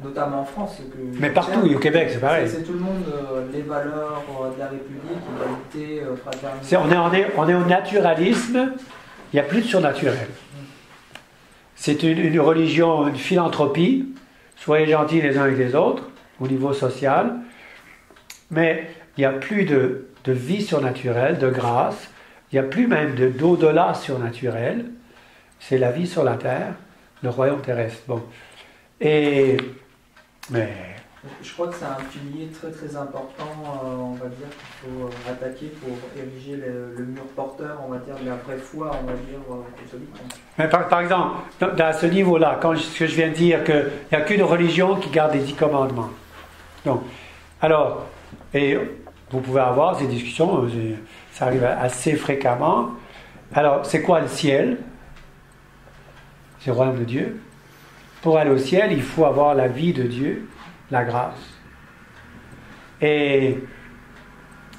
notamment en France. Mais partout, au Québec, c'est pareil. C'est tout le monde, les valeurs de la République, l'égalité, fraternité. On est au naturalisme, il n'y a plus de surnaturel. C'est une religion, une philanthropie. Soyez gentils les uns avec les autres, au niveau social. Mais il n'y a plus de vie surnaturelle, de grâce. Il n'y a plus même d'au-delà surnaturel. C'est la vie sur la terre, le royaume terrestre. Bon. Mais je crois que c'est un pilier très très important, on va dire, qu'il faut attaquer pour ériger le mur porteur, on va dire, de la vraie foi, on va dire, catholique. Mais par exemple, à ce niveau-là, ce que je viens de dire, qu'il n'y a qu'une religion qui garde les 10 commandements. Donc, alors, et vous pouvez avoir ces discussions, ça arrive assez fréquemment. Alors, c'est quoi le ciel? C'est le royaume de Dieu. Pour aller au ciel, il faut avoir la vie de Dieu, la grâce. Et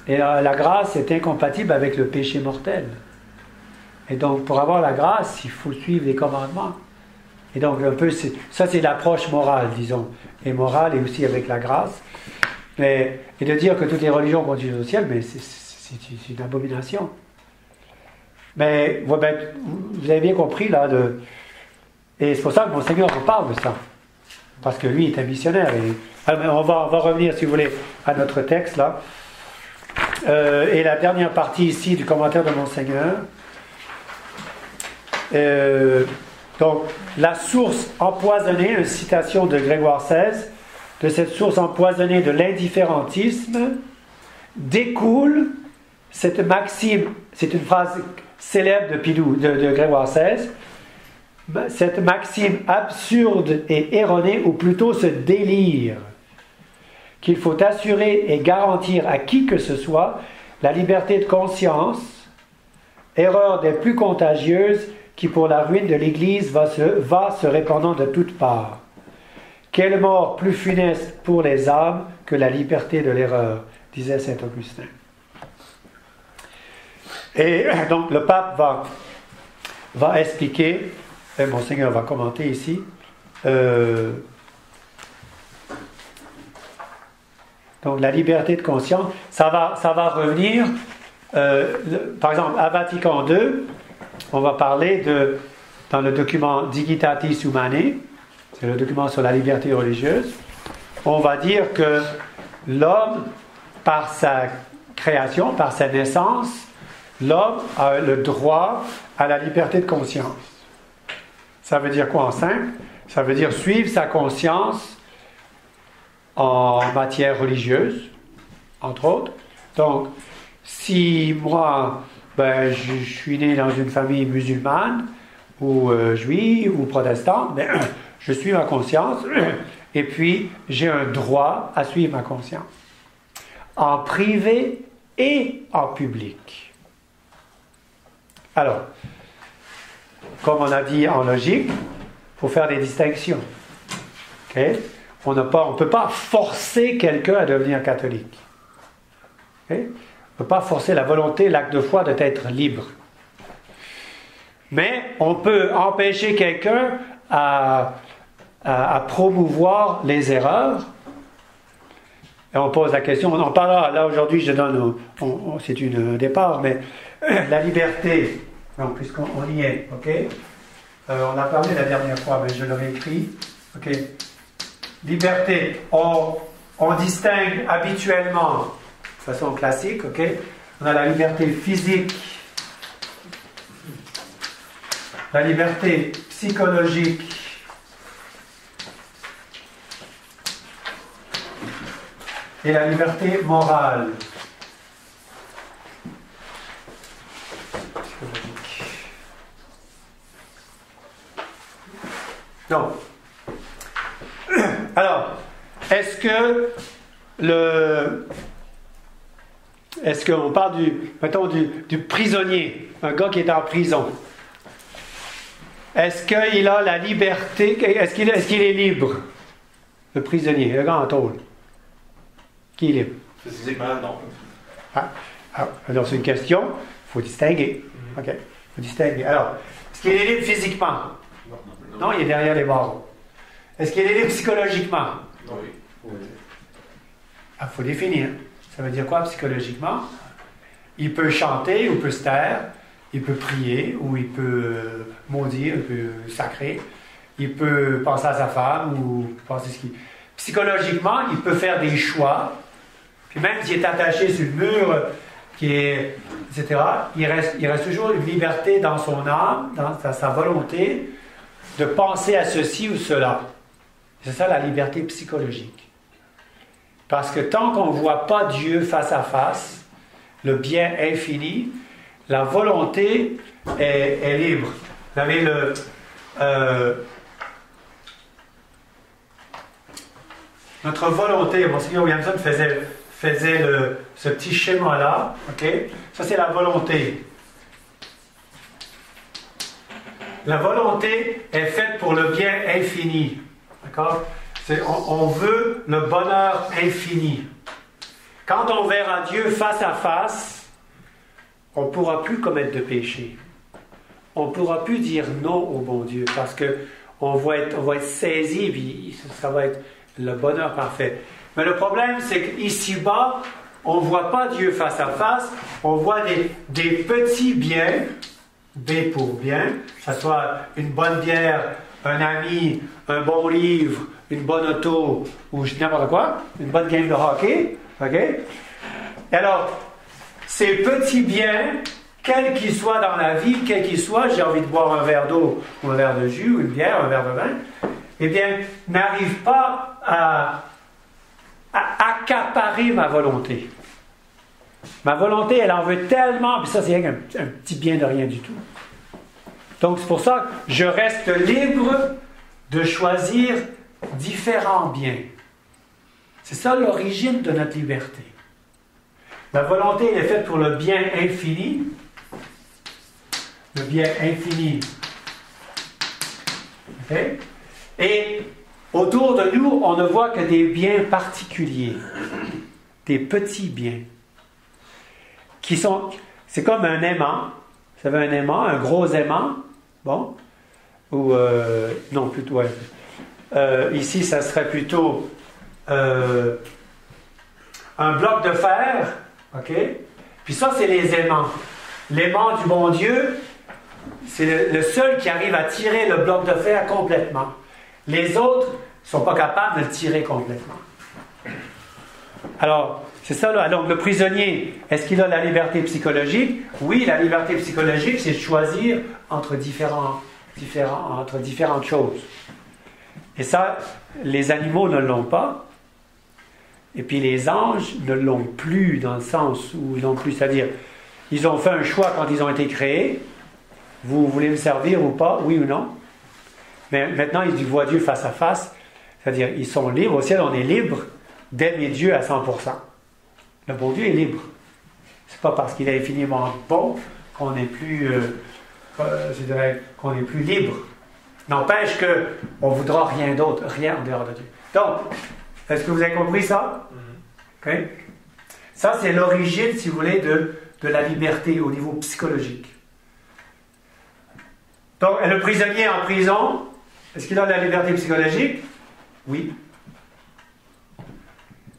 la grâce est incompatible avec le péché mortel. Et donc, pour avoir la grâce, il faut suivre les commandements. Et donc, un peu, ça c'est l'approche morale, disons. Et morale, et aussi avec la grâce. Et de dire que toutes les religions conduisent au ciel, mais c'est une abomination. Mais vous avez bien compris, là, et c'est pour ça que Monseigneur vous parle de ça. Parce que lui est un missionnaire. Alors, on va revenir, si vous voulez, à notre texte, là. Et la dernière partie ici du commentaire de Monseigneur. Donc, la source empoisonnée, une citation de Grégoire XVI, de cette source empoisonnée de l'indifférentisme, découle cette maxime, c'est une phrase célèbre de Grégoire XVI, cette maxime absurde et erronée, ou plutôt ce délire, qu'il faut assurer et garantir à qui que ce soit la liberté de conscience, erreur des plus contagieuses qui pour la ruine de l'Église va se répandant de toutes parts. Quelle mort plus funeste pour les âmes que la liberté de l'erreur, disait saint Augustin. Et donc le pape va expliquer, et Monseigneur va commenter ici, donc la liberté de conscience, ça va revenir, par exemple à Vatican II, on va parler dans le document Dignitatis Humanae, c'est le document sur la liberté religieuse, on va dire que l'homme, par sa création, par sa naissance, l'homme a le droit à la liberté de conscience. Ça veut dire quoi en simple? Ça veut dire suivre sa conscience en matière religieuse, entre autres. Donc, si moi, ben, je suis né dans une famille musulmane, ou juive, ou protestante, ben, je suis ma conscience, et puis j'ai un droit à suivre ma conscience. En privé et en public. Alors, comme on a dit en logique, il faut faire des distinctions. Okay? On ne peut pas forcer quelqu'un à devenir catholique. Okay? On ne peut pas forcer la volonté, l'acte de foi d'être libre. Mais on peut empêcher quelqu'un à promouvoir les erreurs. Et on pose la question, on en parlera, là aujourd'hui je donne, c'est un départ, mais la liberté, donc, puisqu'on y est, ok? On a parlé la dernière fois, mais je l'aurais écrit, ok? Liberté, on distingue habituellement, de façon classique, ok? On a la liberté physique, la liberté psychologique, et la liberté morale. Donc, alors, est-ce qu'on parle du prisonnier, un gars qui est en prison? Est-ce qu'il a la liberté, est-ce qu'il est libre, le prisonnier, le gars en tôle? Qui est libre? Physiquement, non. Alors, c'est une question, il faut distinguer. OK, il faut distinguer. Alors, est-ce qu'il est libre physiquement? Non, il est derrière les barreaux. Est-ce qu'il est libre psychologiquement? Oui. Il faut définir. Ça veut dire quoi psychologiquement? Il peut chanter ou peut se taire, il peut prier ou il peut maudire, il peut sacrer, il peut penser à sa femme ou penser ce qu'il... Psychologiquement, il peut faire des choix, puis même s'il est attaché sur le mur, etc., il reste toujours une liberté dans son âme, dans sa volonté, de penser à ceci ou cela. C'est ça la liberté psychologique. Parce que tant qu'on ne voit pas Dieu face à face, le bien infini, la volonté est libre. Vous avez notre volonté, Monseigneur Williamson faisait ce petit schéma-là, ok? Ça c'est la volonté. La volonté est faite pour le bien infini, d'accord? On veut le bonheur infini. Quand on verra Dieu face à face, on ne pourra plus commettre de péché. On ne pourra plus dire non au bon Dieu parce qu'on va être saisi et ça va être le bonheur parfait. Mais le problème, c'est qu'ici-bas, on ne voit pas Dieu face à face, on voit des petits biens, B pour bien, que ce soit une bonne bière, un ami, un bon livre, une bonne auto ou n'importe quoi, une bonne game de hockey, ok? Et alors, ces petits biens, quels qu'ils soient dans la vie, quels qu'ils soient, j'ai envie de boire un verre d'eau ou un verre de jus ou une bière, un verre de vin, eh bien, n'arrivent pas à accaparer ma volonté. Ma volonté, elle en veut tellement, puis ça, c'est un petit bien de rien du tout. Donc, c'est pour ça que je reste libre de choisir différents biens. C'est ça l'origine de notre liberté. La volonté, elle est faite pour le bien infini. Le bien infini. Okay? Et autour de nous, on ne voit que des biens particuliers. Des petits biens. Qui sont... C'est comme un aimant. Vous savez, un aimant, un gros aimant. Bon. Ou... non, plutôt... Ouais. Ici, ça serait plutôt... un bloc de fer. OK? Puis ça, c'est les aimants. L'aimant du bon Dieu, c'est le seul qui arrive à tirer le bloc de fer complètement. Les autres ne sont pas capables de le tirer complètement. Alors, c'est ça là. Donc, le prisonnier, est-ce qu'il a la liberté psychologique? Oui, la liberté psychologique, c'est de choisir entre différentes choses. Et ça, les animaux ne l'ont pas. Et puis les anges ne l'ont plus dans le sens où ils l'ont plus, c'est-à-dire, ils ont fait un choix quand ils ont été créés. Vous voulez me servir ou pas, oui ou non? Mais maintenant, ils voient Dieu face à face, c'est-à-dire, ils sont libres. Au ciel, on est libre d'aimer Dieu à 100%. Le bon Dieu est libre. C'est pas parce qu'il est infiniment bon qu'on est plus, je dirais, qu'on est plus libre. N'empêche qu'on ne voudra rien d'autre, rien en dehors de Dieu. Donc, est-ce que vous avez compris ça? OK? Ça, c'est l'origine, si vous voulez, de la liberté au niveau psychologique. Donc, le prisonnier en prison, est-ce qu'il a la liberté psychologique? Oui.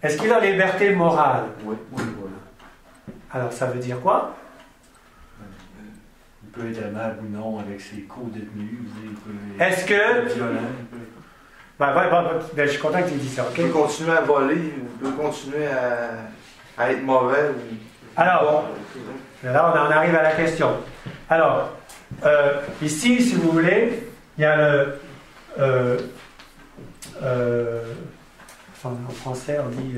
Est-ce qu'il a la liberté morale? Oui, voilà. Alors, ça veut dire quoi? Il peut être aimable ou non avec ses co-détenus. Est-ce que... Ben, je suis content que tu aies dit ça, OK? Il peut continuer à voler, il peut continuer à être mauvais. Alors, là, on en arrive à la question. Alors, ici, si vous voulez, il y a le... en français, on dit...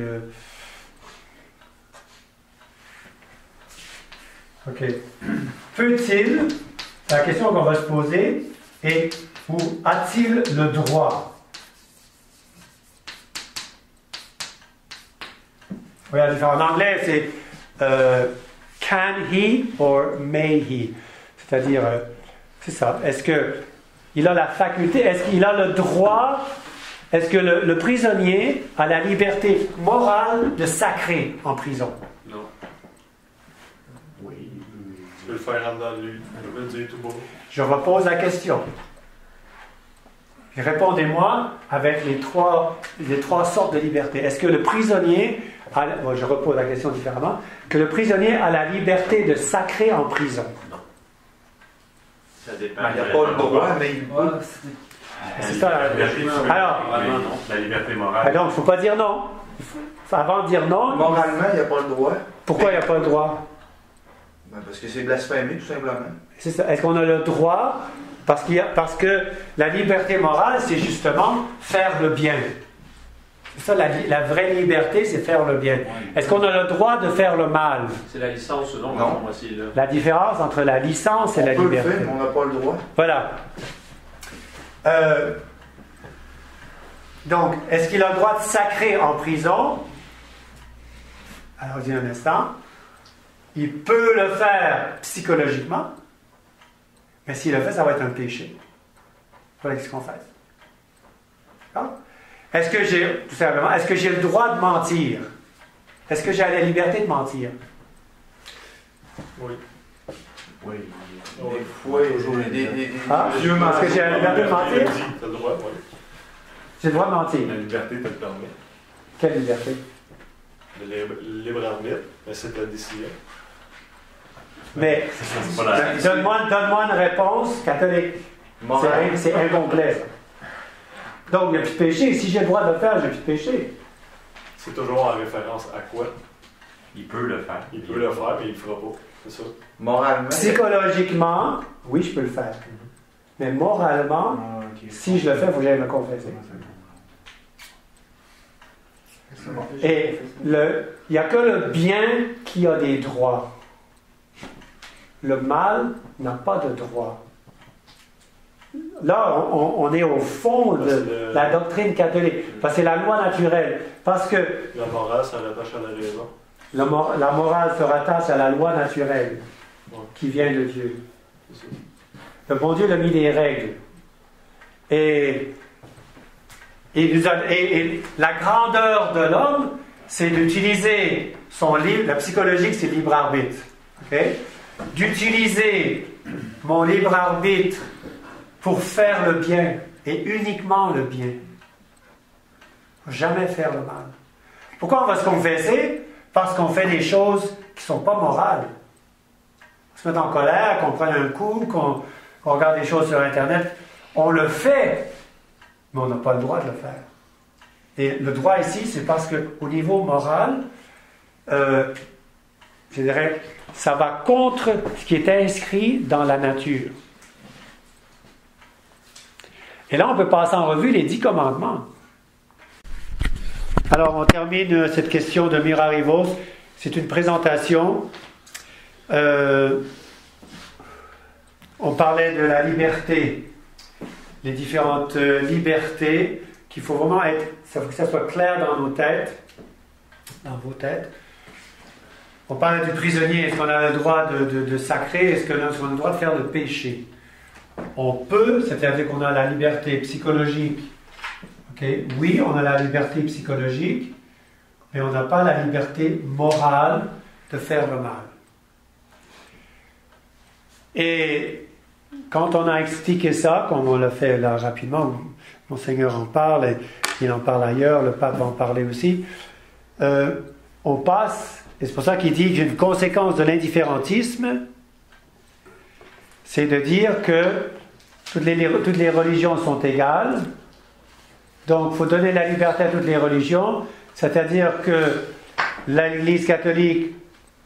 OK. Peut-il, c'est la question qu'on va se poser, et ou a-t-il le droit? Oui, en anglais, c'est can he or may he? C'est-à-dire, c'est ça. Est-ce qu'il a la faculté, est-ce qu'il a le droit, est-ce que le prisonnier a la liberté morale de sacrer en prison? Non. Oui. Tu peux le faire en dedans de lui. Tu peux le dire tout beau. Je repose la question. Répondez-moi avec les trois sortes de liberté. Est-ce que le prisonnier je repose la question différemment, que le prisonnier a la liberté de sacrer en prison? Non. Ça dépend. Il n'y a pas le droit, mais il peut. C'est ça la liberté. Alors, non. La liberté morale. donc, il ne faut pas dire non. Avant de dire non, Moralement, il n'y a pas le droit. pourquoi il n'y a pas le droit? Ben, parce que c'est blasphémé, tout simplement. C'est ça. Est-ce qu'on a le droit? Parce que la liberté morale, c'est justement faire le bien. C'est ça, la vraie liberté, c'est faire le bien. Est-ce qu'on a le droit de faire le mal? C'est la licence, non? Non. Aussi, là. La différence entre la licence et la On peut le liberté. faire, mais on n'a pas le droit. Voilà. Donc, est-ce qu'il a le droit de sacrer en prison? Alors, dis un instant. Il peut le faire psychologiquement, mais s'il le fait, ça va être un péché. Voilà ce qu'on fait. D'accord? Est-ce que j'ai, tout simplement, est-ce que j'ai le droit de mentir? Est-ce que j'ai la liberté de mentir? Oui. Oui. Des fois, Toujours des Ah? yeux Est-ce que j'ai la liberté de mentir? Tu as le droit, oui. J'ai le droit de mentir. La liberté te le permet. Quelle liberté? Le libre arbitre, mais c'est ta décision. Mais, C'est pas la- donne-moi une réponse catholique. C'est incomplet. Donc, il n'y a plus de péché. Si j'ai le droit de le faire, j'ai plus de péché. C'est toujours en référence à quoi? Il peut le faire. Il peut le faire, mais il ne le fera pas. C'est ça. Moralement, Psychologiquement, oui, je peux le faire. Mais moralement, Ah, ok. si je le fais, il faut que j'aille me confesser. Et il n'y a que le bien qui a des droits. Le mal n'a pas de droit. Là, on est au fond de la doctrine catholique. Parce que c'est la loi naturelle. Parce que La morale, ça rattache à la raison. la morale se rattache à la loi naturelle qui vient de Dieu. C'est ça. Le bon Dieu a mis des règles. Et la grandeur de l'homme, c'est d'utiliser son libre, la psychologique, c'est le libre arbitre. Okay? D'utiliser mon libre arbitre pour faire le bien, et uniquement le bien. Jamais faire le mal. Pourquoi on va se confesser? Parce qu'on fait des choses qui ne sont pas morales. On se met en colère, qu'on prenne un coup, qu'on regarde des choses sur Internet. On le fait, mais on n'a pas le droit de le faire. Et le droit ici, c'est parce qu'au niveau moral, je dirais, ça va contre ce qui est inscrit dans la nature. Et là, on peut passer en revue les 10 commandements. Alors, on termine cette question de Mirarivos. C'est une présentation. On parlait de la liberté, les différentes libertés, qu'il faut vraiment être, que ça soit clair dans nos têtes, dans vos têtes. On parlait du prisonnier, est-ce qu'on a le droit de sacrer, est-ce qu'on a le droit de faire le péché? On peut, c'est-à-dire qu'on a la liberté psychologique. Okay? Oui, on a la liberté psychologique, mais on n'a pas la liberté morale de faire le mal. Et quand on a expliqué ça, comme on l'a fait là rapidement, Monseigneur en parle, et il en parle ailleurs, le pape va en parler aussi, on passe, et c'est pour ça qu'il dit qu'une conséquence de l'indifférentisme, c'est de dire que toutes les religions sont égales, donc il faut donner la liberté à toutes les religions, c'est-à-dire que l'Église catholique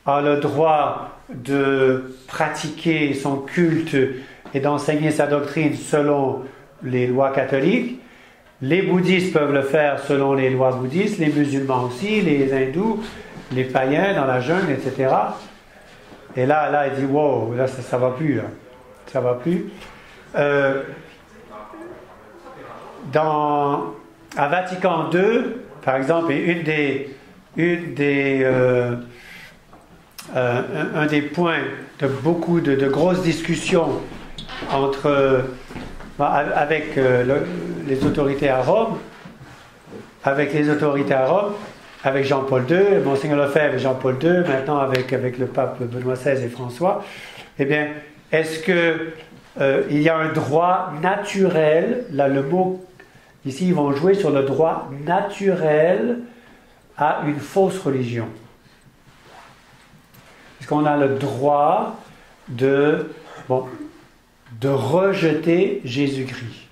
a le droit de pratiquer son culte et d'enseigner sa doctrine selon les lois catholiques. Les bouddhistes peuvent le faire selon les lois bouddhistes, les musulmans aussi, les hindous, les païens dans la jungle, etc. Et là, il dit, wow, là, ça va plus, là. Ça va plus. À Vatican II, par exemple, et un des points de beaucoup de grosses discussions avec les autorités à Rome, avec Jean-Paul II, Monseigneur Lefebvre et Jean-Paul II, maintenant avec le pape Benoît XVI et François, eh bien, est-ce que il y a un droit naturel, là le mot, ici ils vont jouer sur le droit naturel à une fausse religion? Est-ce qu'on a le droit de rejeter Jésus-Christ?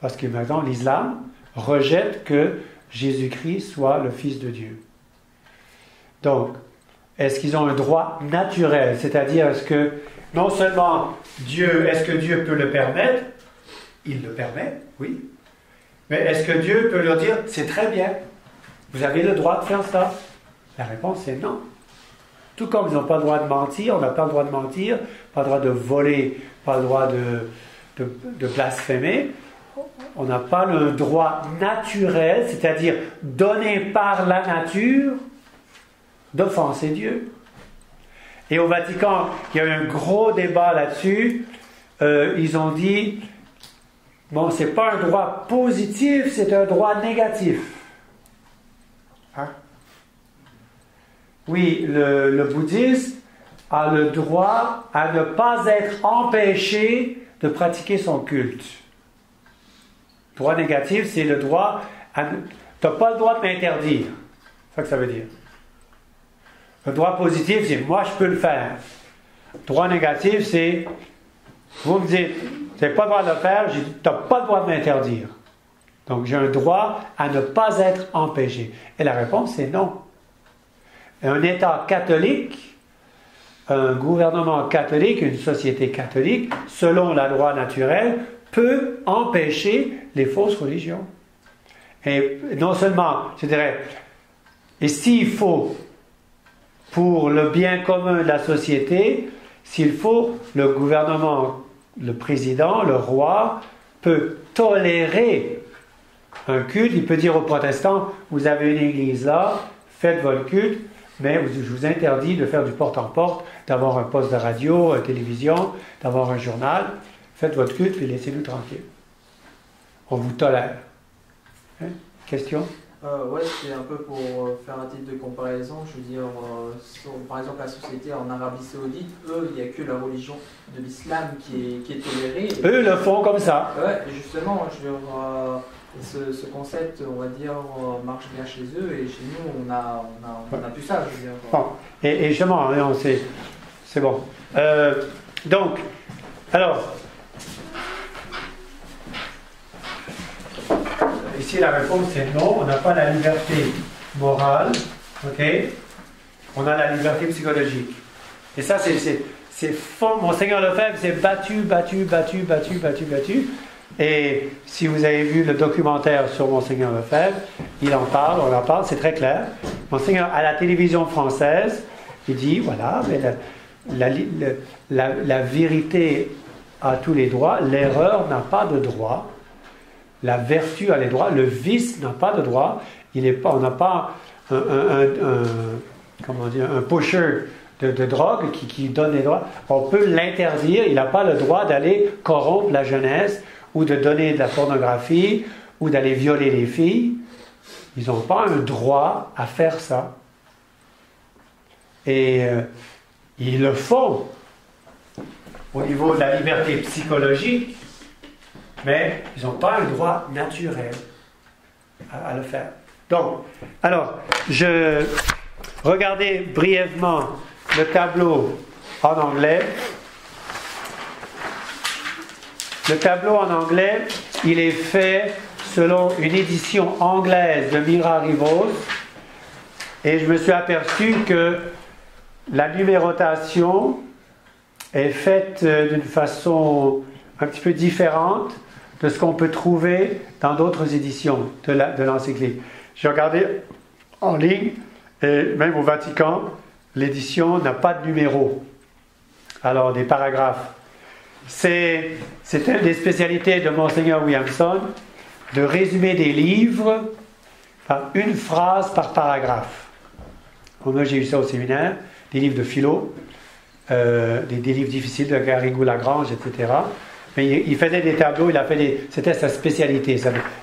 Parce que maintenant l'islam rejette que Jésus-Christ soit le Fils de Dieu. Donc, est-ce qu'ils ont un droit naturel? C'est-à-dire, est-ce que non seulement est-ce que Dieu peut le permettre? Il le permet, oui. Mais est-ce que Dieu peut leur dire, c'est très bien, vous avez le droit de faire ça? La réponse est non. Tout comme ils n'ont pas le droit de mentir, on n'a pas le droit de mentir, pas le droit de voler, pas le droit de blasphémer, on n'a pas le droit naturel, c'est-à-dire donné par la nature, d'offenser Dieu. Et au Vatican, il y a eu un gros débat là-dessus. Ils ont dit, bon, c'est pas un droit positif, c'est un droit négatif. Hein? Oui, le bouddhiste a le droit à ne pas être empêché de pratiquer son culte. Droit négatif, c'est le droit à... Tu n'as pas le droit de m'interdire. C'est ça que ça veut dire. Le droit positif, c'est moi je peux le faire. Droit négatif, c'est vous me dites, tu n'as pas le droit de le faire, tu n'as pas le droit de m'interdire. Donc j'ai un droit à ne pas être empêché. Et la réponse est non. Un État catholique, un gouvernement catholique, une société catholique, selon la loi naturelle, peut empêcher les fausses religions. Et non seulement, je dirais, et s'il faut, pour le bien commun de la société, s'il faut, le gouvernement, le président, le roi, peut tolérer un culte. Il peut dire aux protestants, vous avez une église là, faites votre culte, mais je vous interdis de faire du porte-en-porte, d'avoir un poste de radio, une télévision, d'avoir un journal. Faites votre culte et laissez-nous tranquilles. On vous tolère. Hein? Question? Ouais, c'est un peu pour faire un titre de comparaison. Je veux dire, par exemple, la société en Arabie Saoudite, eux, il n'y a que la religion de l'islam qui est tolérée. Eux le font comme ça. Ouais, justement, je veux dire, ce concept, on va dire, marche bien chez eux et chez nous, on a plus ça. Je veux dire. Bon. Et justement, c'est bon. Donc, alors. Ici, la réponse est non, on n'a pas la liberté morale, ok? On a la liberté psychologique. Et ça, c'est fond. Monseigneur Lefebvre s'est battu, Et si vous avez vu le documentaire sur Monseigneur Lefebvre, il en parle, on en parle, c'est très clair. Monseigneur, à la télévision française, il dit, voilà, mais la vérité a tous les droits, l'erreur n'a pas de droit, la vertu a les droits, le vice n'a pas de droit, on n'a pas un pusher de drogue qui donne les droits. On peut l'interdire, il n'a pas le droit d'aller corrompre la jeunesse ou de donner de la pornographie ou d'aller violer les filles. Ils n'ont pas un droit à faire ça. Et ils le font au niveau de la liberté psychologique, mais ils n'ont pas un droit naturel à le faire. Donc, alors, je regardais brièvement le tableau en anglais. Le tableau en anglais, il est fait selon une édition anglaise de Mira Rivos, et je me suis aperçu que la numérotation est faite d'une façon un petit peu différente de ce qu'on peut trouver dans d'autres éditions de l'encyclique. J'ai regardé en ligne, et même au Vatican, l'édition n'a pas de numéro. Alors, des paragraphes. C'est une des spécialités de Monseigneur Williamson, de résumer des livres par une phrase par paragraphe. Moi, j'ai eu ça au séminaire, des livres de philo, des livres difficiles de Garrigou-Lagrange, etc. Mais il faisait des tableaux, c'était sa spécialité.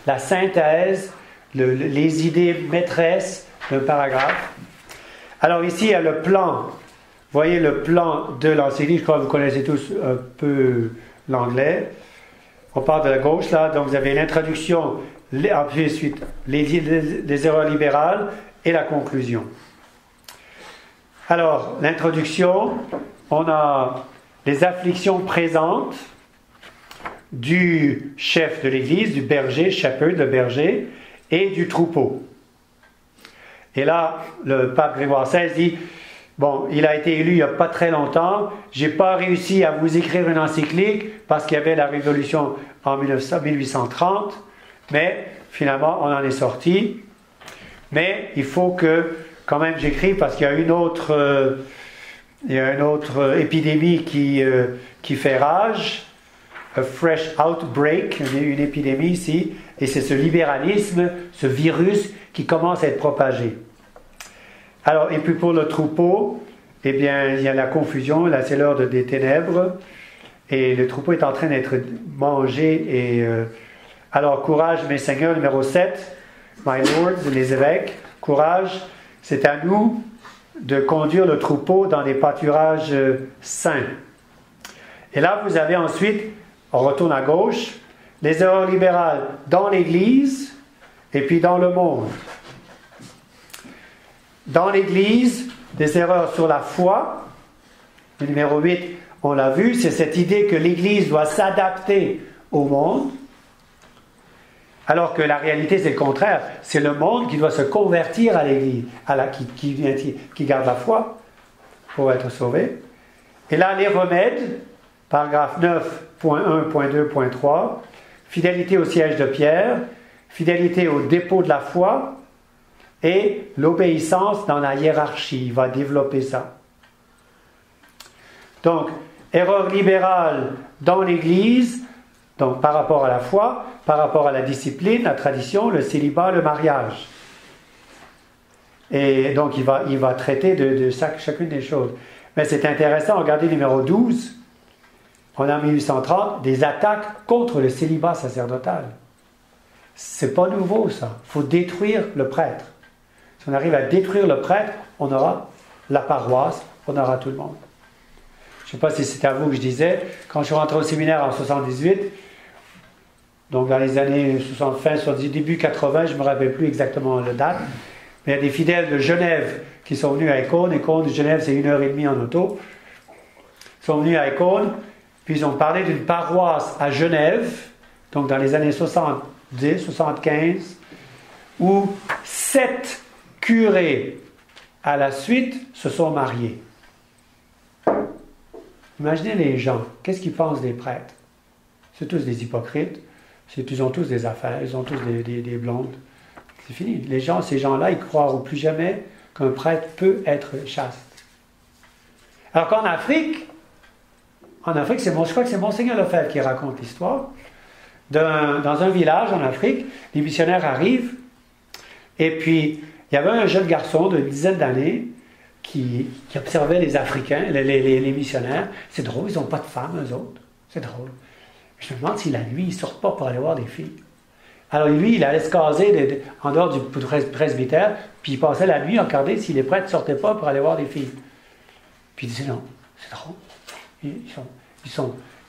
La synthèse, les idées maîtresses d'un paragraphe. Alors ici, il y a le plan. Vous voyez le plan de l'encyclique, je crois que vous connaissez tous un peu l'anglais. On part de la gauche, là, donc vous avez l'introduction, ensuite les erreurs libérales et la conclusion. Alors, l'introduction, on a les afflictions présentes du chef de l'Église, du berger, shepherd, le berger, et du troupeau. Et là, le pape Grégoire XVI dit, bon, il a été élu il n'y a pas très longtemps, j'ai pas réussi à vous écrire une encyclique parce qu'il y avait la révolution en 1830, mais finalement, on en est sorti. Mais il faut que, quand même, j'écrive parce qu'il y a une autre épidémie qui fait rage, a fresh outbreak, une épidémie ici, et c'est ce libéralisme, ce virus qui commence à être propagé. Alors, et puis pour le troupeau, eh bien, il y a la confusion, là c'est l'heure des ténèbres, et le troupeau est en train d'être mangé, et alors, courage, mes seigneurs, numéro 7, my lords, les évêques, courage, c'est à nous de conduire le troupeau dans des pâturages sains. Et là, vous avez ensuite, on retourne à gauche, les erreurs libérales dans l'Église et puis dans le monde. Dans l'Église, des erreurs sur la foi. Le numéro 8, on l'a vu, c'est cette idée que l'Église doit s'adapter au monde. Alors que la réalité, c'est le contraire. C'est le monde qui doit se convertir à l'Église, qui garde la foi pour être sauvé. Et là, les remèdes, paragraphe 9.1.2.3, fidélité au siège de Pierre, fidélité au dépôt de la foi et l'obéissance dans la hiérarchie. Il va développer ça. Donc, erreur libérale dans l'Église, donc par rapport à la foi, par rapport à la discipline, la tradition, le célibat, le mariage. Et donc, il va traiter de chacune des choses. Mais c'est intéressant, regardez numéro 12. On a en 1830 des attaques contre le célibat sacerdotal. C'est pas nouveau, ça. Il faut détruire le prêtre. Si on arrive à détruire le prêtre, on aura la paroisse, on aura tout le monde. Je ne sais pas si c'est à vous que je disais, quand je suis rentré au séminaire en 78, donc dans les années 60, fin 70, début 80, je ne me rappelle plus exactement la date, mais il y a des fidèles de Genève qui sont venus à Écône. Écône de Genève, c'est 1h30 en auto. Ils sont venus à Écône, puis ils ont parlé d'une paroisse à Genève, donc dans les années 70, 75, où 7 curés à la suite se sont mariés. Imaginez les gens, qu'est-ce qu'ils pensent des prêtres? C'est tous des hypocrites. Ils ont tous des affaires, ils ont tous des blondes. C'est fini. Ces gens-là, ils ne croiront plus jamais qu'un prêtre peut être chaste. Alors qu'en Afrique, je crois que c'est Monseigneur Lefebvre qui raconte l'histoire. Dans un village en Afrique, les missionnaires arrivent, et puis il y avait un jeune garçon d'une dizaine d'années qui observait les Africains, les missionnaires. C'est drôle, ils n'ont pas de femmes, eux autres. C'est drôle. Je me demande si la nuit, ils ne sortent pas pour aller voir des filles. Alors lui, il allait se caser en dehors du presbytère, puis il passait la nuit à regarder si les prêtres ne sortaient pas pour aller voir des filles. Puis il disait non, c'est drôle.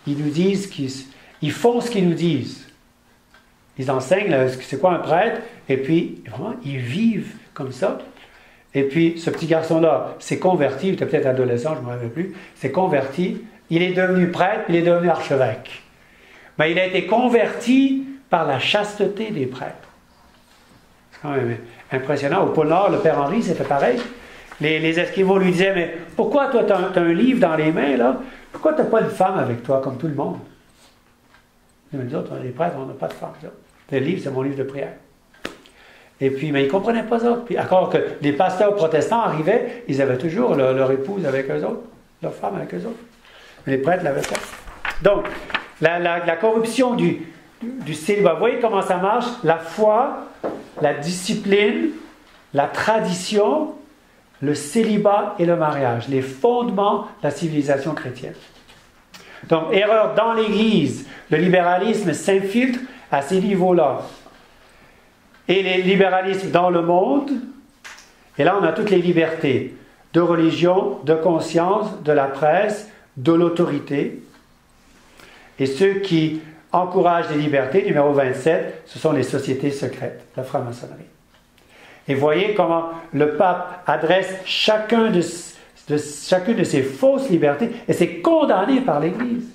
Ils nous disent ils font ce qu'ils nous disent. Ils enseignent c'est quoi un prêtre, et puis vraiment, ils vivent comme ça. Et puis ce petit garçon-là s'est converti, il était peut-être adolescent, je ne me rappelle plus, s'est converti, il est devenu prêtre, il est devenu archevêque. Mais il a été converti par la chasteté des prêtres. C'est quand même impressionnant. Au pôle Nord, le Père Henri, c'était pareil. Les Esquimaux lui disaient, mais pourquoi toi, tu as un livre dans les mains, là? Pourquoi tu n'as pas une femme avec toi, comme tout le monde? Nous autres, les prêtres, on n'a pas de femme. Le livre, c'est mon livre de prière. Et puis, mais ils ne comprenaient pas ça. Puis, alors que les pasteurs protestants arrivaient, ils avaient toujours leur épouse avec eux autres, leur femme avec eux autres. Mais les prêtres ne l'avaient pas. Donc, la corruption du célibat. Vous voyez comment ça marche? La foi, la discipline, la tradition, le célibat et le mariage. Les fondements de la civilisation chrétienne. Donc, erreur dans l'Église. Le libéralisme s'infiltre à ces niveaux-là. Et les libéralismes dans le monde. Et là, on a toutes les libertés. De religion, de conscience, de la presse, de l'autorité. Et ceux qui encouragent les libertés, numéro 27, ce sont les sociétés secrètes, la franc-maçonnerie. Et voyez comment le pape adresse chacune de ces fausses libertés, et c'est condamné par l'Église.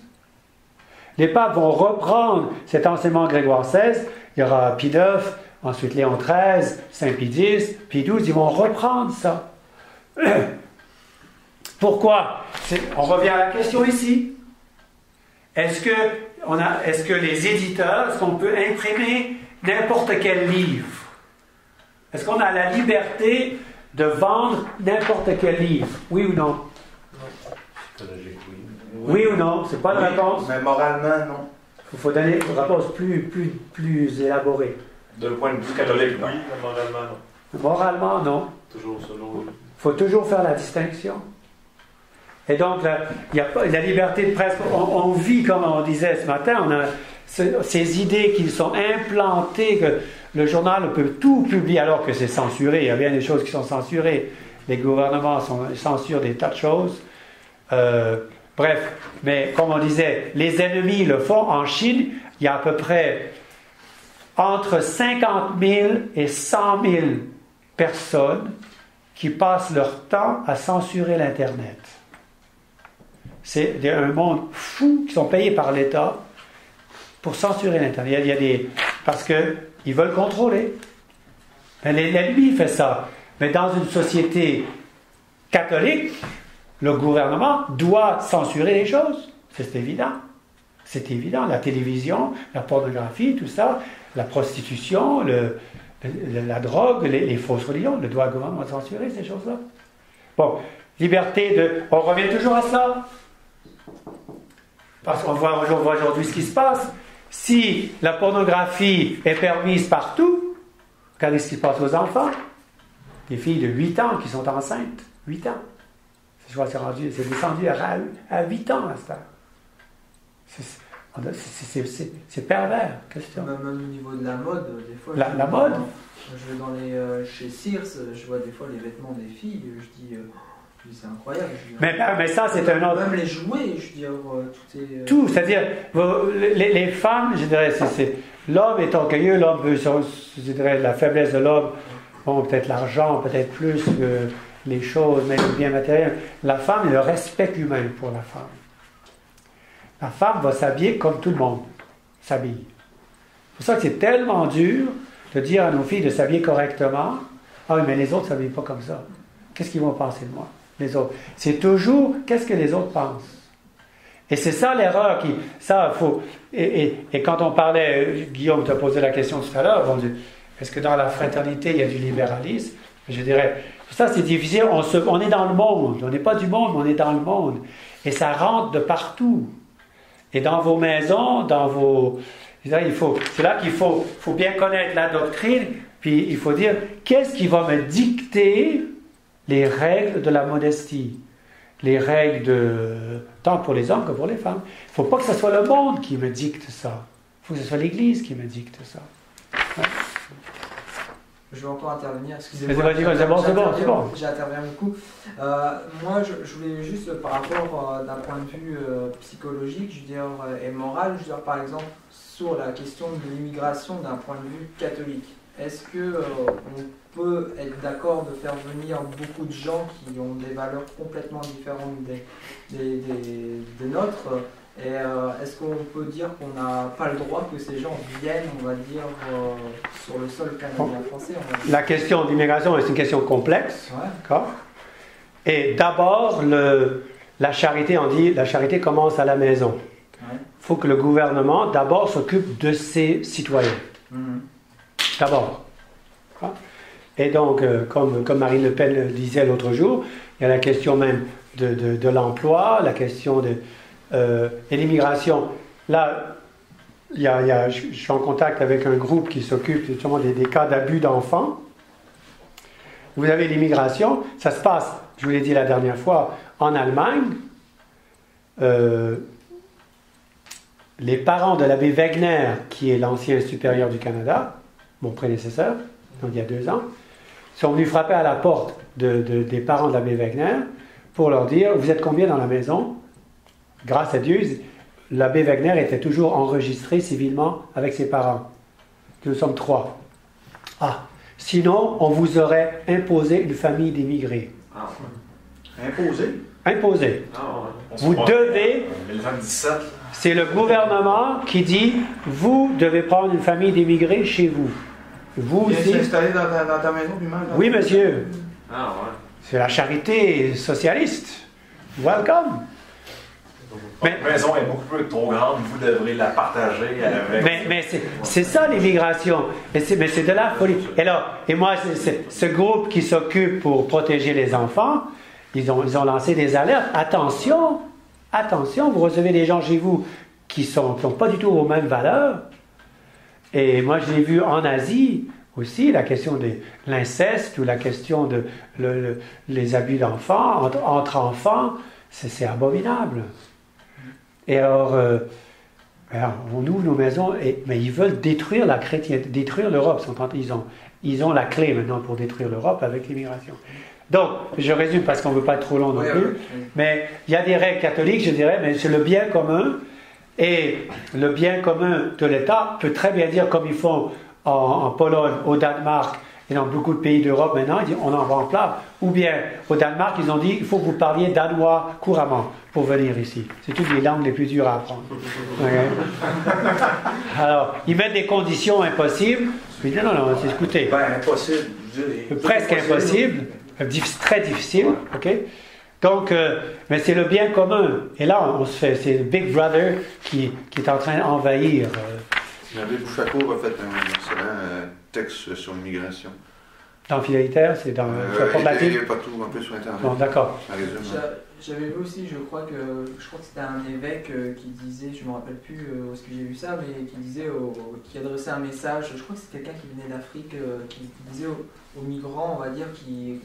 Les papes vont reprendre cet enseignement Grégoire XVI, il y aura Pie IX, ensuite Léon XIII, Saint Pie X, Pie XII, ils vont reprendre ça. Pourquoi? On revient à la question ici. Est-ce que les éditeurs, est-ce qu'on peut imprimer n'importe quel livre? Est-ce qu'on a la liberté de vendre n'importe quel livre? Oui ou non? Oui ou non? C'est pas la réponse? Mais moralement, non. Il faut donner une réponse plus élaborée. D'un point de vue catholique, oui, mais moralement, non. Moralement, non. Toujours selon. Il faut toujours faire la distinction. Et donc, il n'y a pas la liberté de presse. On vit, comme on disait ce matin, on a ces idées qui sont implantées, que le journal peut tout publier alors que c'est censuré. Il y a bien des choses qui sont censurées. Les gouvernements censurent des tas de choses. Bref, mais comme on disait, les ennemis le font. En Chine, il y a à peu près entre 50 000 et 100 000 personnes qui passent leur temps à censurer l'Internet. C'est un monde fou qui sont payés par l'État pour censurer l'Internet. Parce qu'ils veulent contrôler. L'ennemi fait ça. Mais dans une société catholique, le gouvernement doit censurer les choses. C'est évident. C'est évident. La télévision, la pornographie, tout ça, la prostitution, la drogue, les fausses religions, le gouvernement doit censurer ces choses-là. Bon, liberté de... On revient toujours à ça. Parce qu'on voit aujourd'hui ce qui se passe. Si la pornographie est permise partout, regardez ce qui se passe aux enfants. Des filles de 8 ans qui sont enceintes. 8 ans. Je vois, c'est descendu à 8 ans à cette heure. C'est pervers. Même au niveau de la mode, des fois... La mode? Je vais chez Sears, je vois des fois les vêtements des filles, je dis c'est incroyable. Mais ça, c'est un autre... Même les jouets, je dis, tout est... Tout, c'est-à-dire, les femmes, je dirais, l'homme est orgueilleux, l'homme veut, je dirais, la faiblesse de l'homme, bon, peut-être l'argent, peut-être plus que les choses, mais le bien matériel. La femme, le respect humain pour la femme. La femme va s'habiller comme tout le monde s'habille. C'est pour ça que c'est tellement dur de dire à nos filles de s'habiller correctement. Ah oui, mais les autres ne s'habillent pas comme ça. Qu'est-ce qu'ils vont penser de moi? Les autres. C'est toujours, qu'est-ce que les autres pensent? Et c'est ça l'erreur qui... Ça, faut... Et quand on parlait, Guillaume t'a posé la question tout à l'heure, bon, est-ce que dans la fraternité, il y a du libéralisme? Je dirais, ça c'est difficile, on est dans le monde, on n'est pas du monde, mais on est dans le monde. Et ça rentre de partout. Et dans vos maisons, dans vos... C'est là qu'il faut bien connaître la doctrine, puis il faut dire, qu'est-ce qui va me dicter les règles de la modestie? Les règles tant pour les hommes que pour les femmes. Il ne faut pas que ce soit le monde qui me dicte ça. Il faut que ce soit l'Église qui me dicte ça. Ouais. Je vais encore intervenir, excusez-moi. C'est bon. J'interviens beaucoup. Moi, je voulais juste, par rapport d'un point de vue psychologique, je veux dire, et moral, je veux dire, par exemple, sur la question de l'immigration d'un point de vue catholique. Est-ce qu'on peut être d'accord de faire venir beaucoup de gens qui ont des valeurs complètement différentes des nôtres? Et est-ce qu'on peut dire qu'on n'a pas le droit que ces gens viennent, on va dire, sur le sol canadien-français? La question d'immigration est une question complexe. Ouais. D'accord? Et d'abord, la charité, on dit, la charité commence à la maison. Il faut que le gouvernement, d'abord, s'occupe de ses citoyens. D'abord. Et donc, comme Marine Le Pen le disait l'autre jour, il y a la question même de l'emploi, la question de l'immigration. Là, je suis en contact avec un groupe qui s'occupe justement des cas d'abus d'enfants. Vous avez l'immigration, ça se passe, je vous l'ai dit la dernière fois, en Allemagne. Les parents de l'abbé Wegener, qui est l'ancien supérieur du Canada, mon prédécesseur, donc il y a 2 ans, sont venus frapper à la porte des parents de l'abbé Wegener pour leur dire, vous êtes combien dans la maison? Grâce à Dieu, l'abbé Wegener était toujours enregistré civilement avec ses parents. Nous sommes 3. Sinon, on vous aurait imposé une famille d'immigrés. Imposé. Vous devez... 2017. C'est le gouvernement qui dit, vous devez prendre une famille d'immigrés chez vous. Vous aussi. S'installer dans ta maison lui-même? Oui, monsieur. Ah ouais. C'est la charité socialiste. Welcome. Votre maison est beaucoup trop grande, vous devrez la partager avec... Mais c'est ça l'immigration. Mais c'est de la folie. Et moi, ce groupe qui s'occupe pour protéger les enfants, ils ont lancé des alertes. Attention, vous recevez des gens chez vous qui sont pas du tout aux mêmes valeurs. Et moi, je l'ai vu en Asie aussi, la question de l'inceste ou la question de les abus d'enfants, entre enfants, c'est abominable. Et alors, on ouvre nos maisons, mais ils veulent détruire la chrétienté, détruire l'Europe. Ils ont la clé maintenant pour détruire l'Europe avec l'immigration. Donc, je résume parce qu'on ne veut pas être trop long non plus, mais il y a des règles catholiques, je dirais, mais c'est le bien commun. Et le bien commun de l'État peut très bien dire, comme ils font en Pologne, au Danemark et dans beaucoup de pays d'Europe maintenant, ils disent, on en va en place. Ou bien, au Danemark, ils ont dit, il faut que vous parliez danois couramment pour venir ici. C'est toutes les langues les plus dures à apprendre. Okay. Alors, ils mettent des conditions impossibles. Je dis, non, écoutez. Impossible. Presque impossible. Très difficile. OK? Donc, mais c'est le bien commun. Et là, c'est le Big Brother qui est en train d'envahir. L'abbé Bouchacourt a fait un excellent texte sur l'immigration. Dans Fidelitaire, c'est dans il y a partout, un peu sur Internet. Bon, d'accord. J'avais vu aussi, je crois que c'était un évêque qui disait, je ne me rappelle plus où est-ce que j'ai vu ça, mais qui disait, qui adressait un message, je crois que c'est quelqu'un qui venait d'Afrique, qui disait aux migrants, on va dire, qui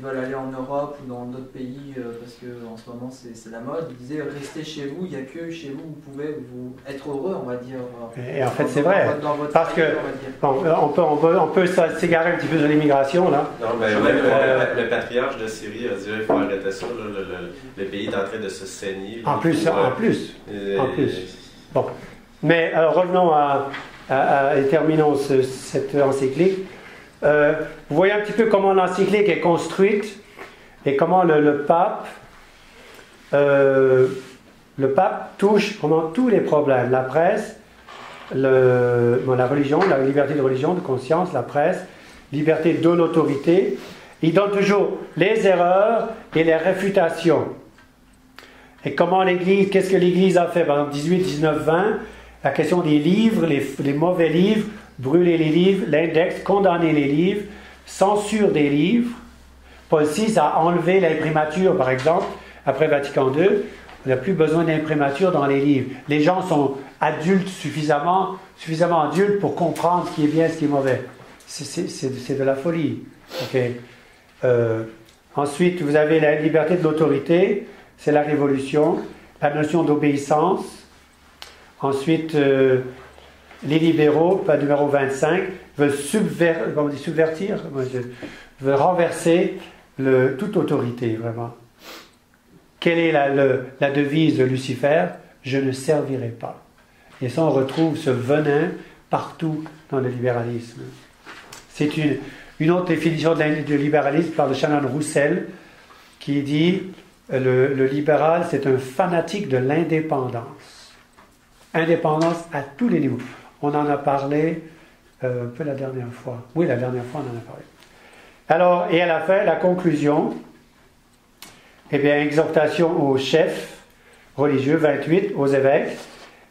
veulent aller en Europe ou dans d'autres pays, parce qu'en ce moment c'est la mode, il disait restez chez vous, il n'y a que chez vous vous pouvez être heureux, on va dire. Et en fait c'est vrai, parce que on peut s'égarer un petit peu sur l'immigration là. Non, mais le patriarche de Syrie a dit il faut arrêter ça, le pays est en train de se saigner. En plus. Bon, mais alors revenons et terminons cette encyclique. Vous voyez un petit peu comment l'encyclique est construite et comment le pape touche vraiment tous les problèmes. La presse, la religion, la liberté de religion, de conscience, la presse, liberté de l'autorité. Il donne toujours les erreurs et les réfutations. Et comment l'Église, qu'est-ce que l'Église a fait? Par exemple, 18, 19, 20, la question des livres, les mauvais livres, brûler les livres, l'index, condamner les livres, censure des livres. Paul VI a enlevé l'imprimature, par exemple, après Vatican II. On n'a plus besoin d'imprimature dans les livres. Les gens sont adultes, suffisamment adultes pour comprendre ce qui est bien, ce qui est mauvais. C'est de la folie. Okay. Ensuite, vous avez la liberté de l'autorité, c'est la révolution, la notion d'obéissance. Ensuite, les libéraux, numéro 25, veulent subvertir, veulent renverser toute autorité, vraiment. Quelle est la devise de Lucifer? Je ne servirai pas. Et ça, on retrouve ce venin partout dans le libéralisme. C'est une autre définition du libéralisme par de Shannon Roussel, qui dit le libéral, c'est un fanatique de l'indépendance. Indépendance à tous les niveaux. On en a parlé un peu la dernière fois. Oui, la dernière fois, on en a parlé. Alors, et à la fin, la conclusion, eh bien, exhortation aux chefs religieux, 28, aux évêques,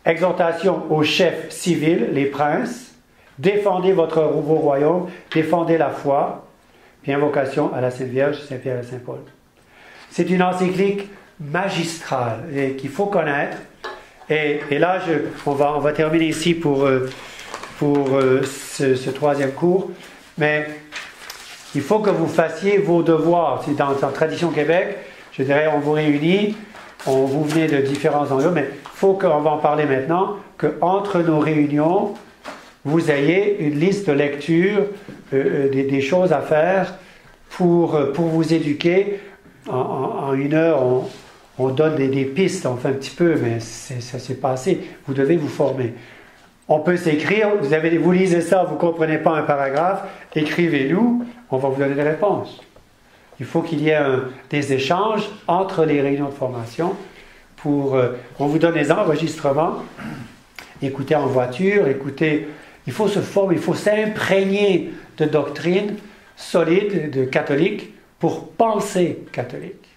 exhortation aux chefs civils, les princes, défendez vos royaumes, défendez la foi, puis invocation à la Sainte Vierge, Saint-Pierre et Saint-Paul. C'est une encyclique magistrale et qu'il faut connaître. Et là, on va terminer ici pour ce troisième cours. Mais il faut que vous fassiez vos devoirs. C'est dans Tradition Québec, je dirais, on vous réunit, vous venez de différents endroits, mais il faut qu'on va en parler maintenant, qu'entre nos réunions, vous ayez une liste de lecture, des choses à faire pour vous éduquer. En une heure, on donne des pistes, on fait un petit peu, mais ça c'est pas assez. Vous devez vous former. On peut s'écrire, vous lisez ça, vous ne comprenez pas un paragraphe, écrivez-nous, on va vous donner des réponses. Il faut qu'il y ait des échanges entre les réunions de formation. On vous donne les enregistrements, écoutez en voiture, il faut se former, il faut s'imprégner de doctrines solides, de catholiques, pour penser catholique.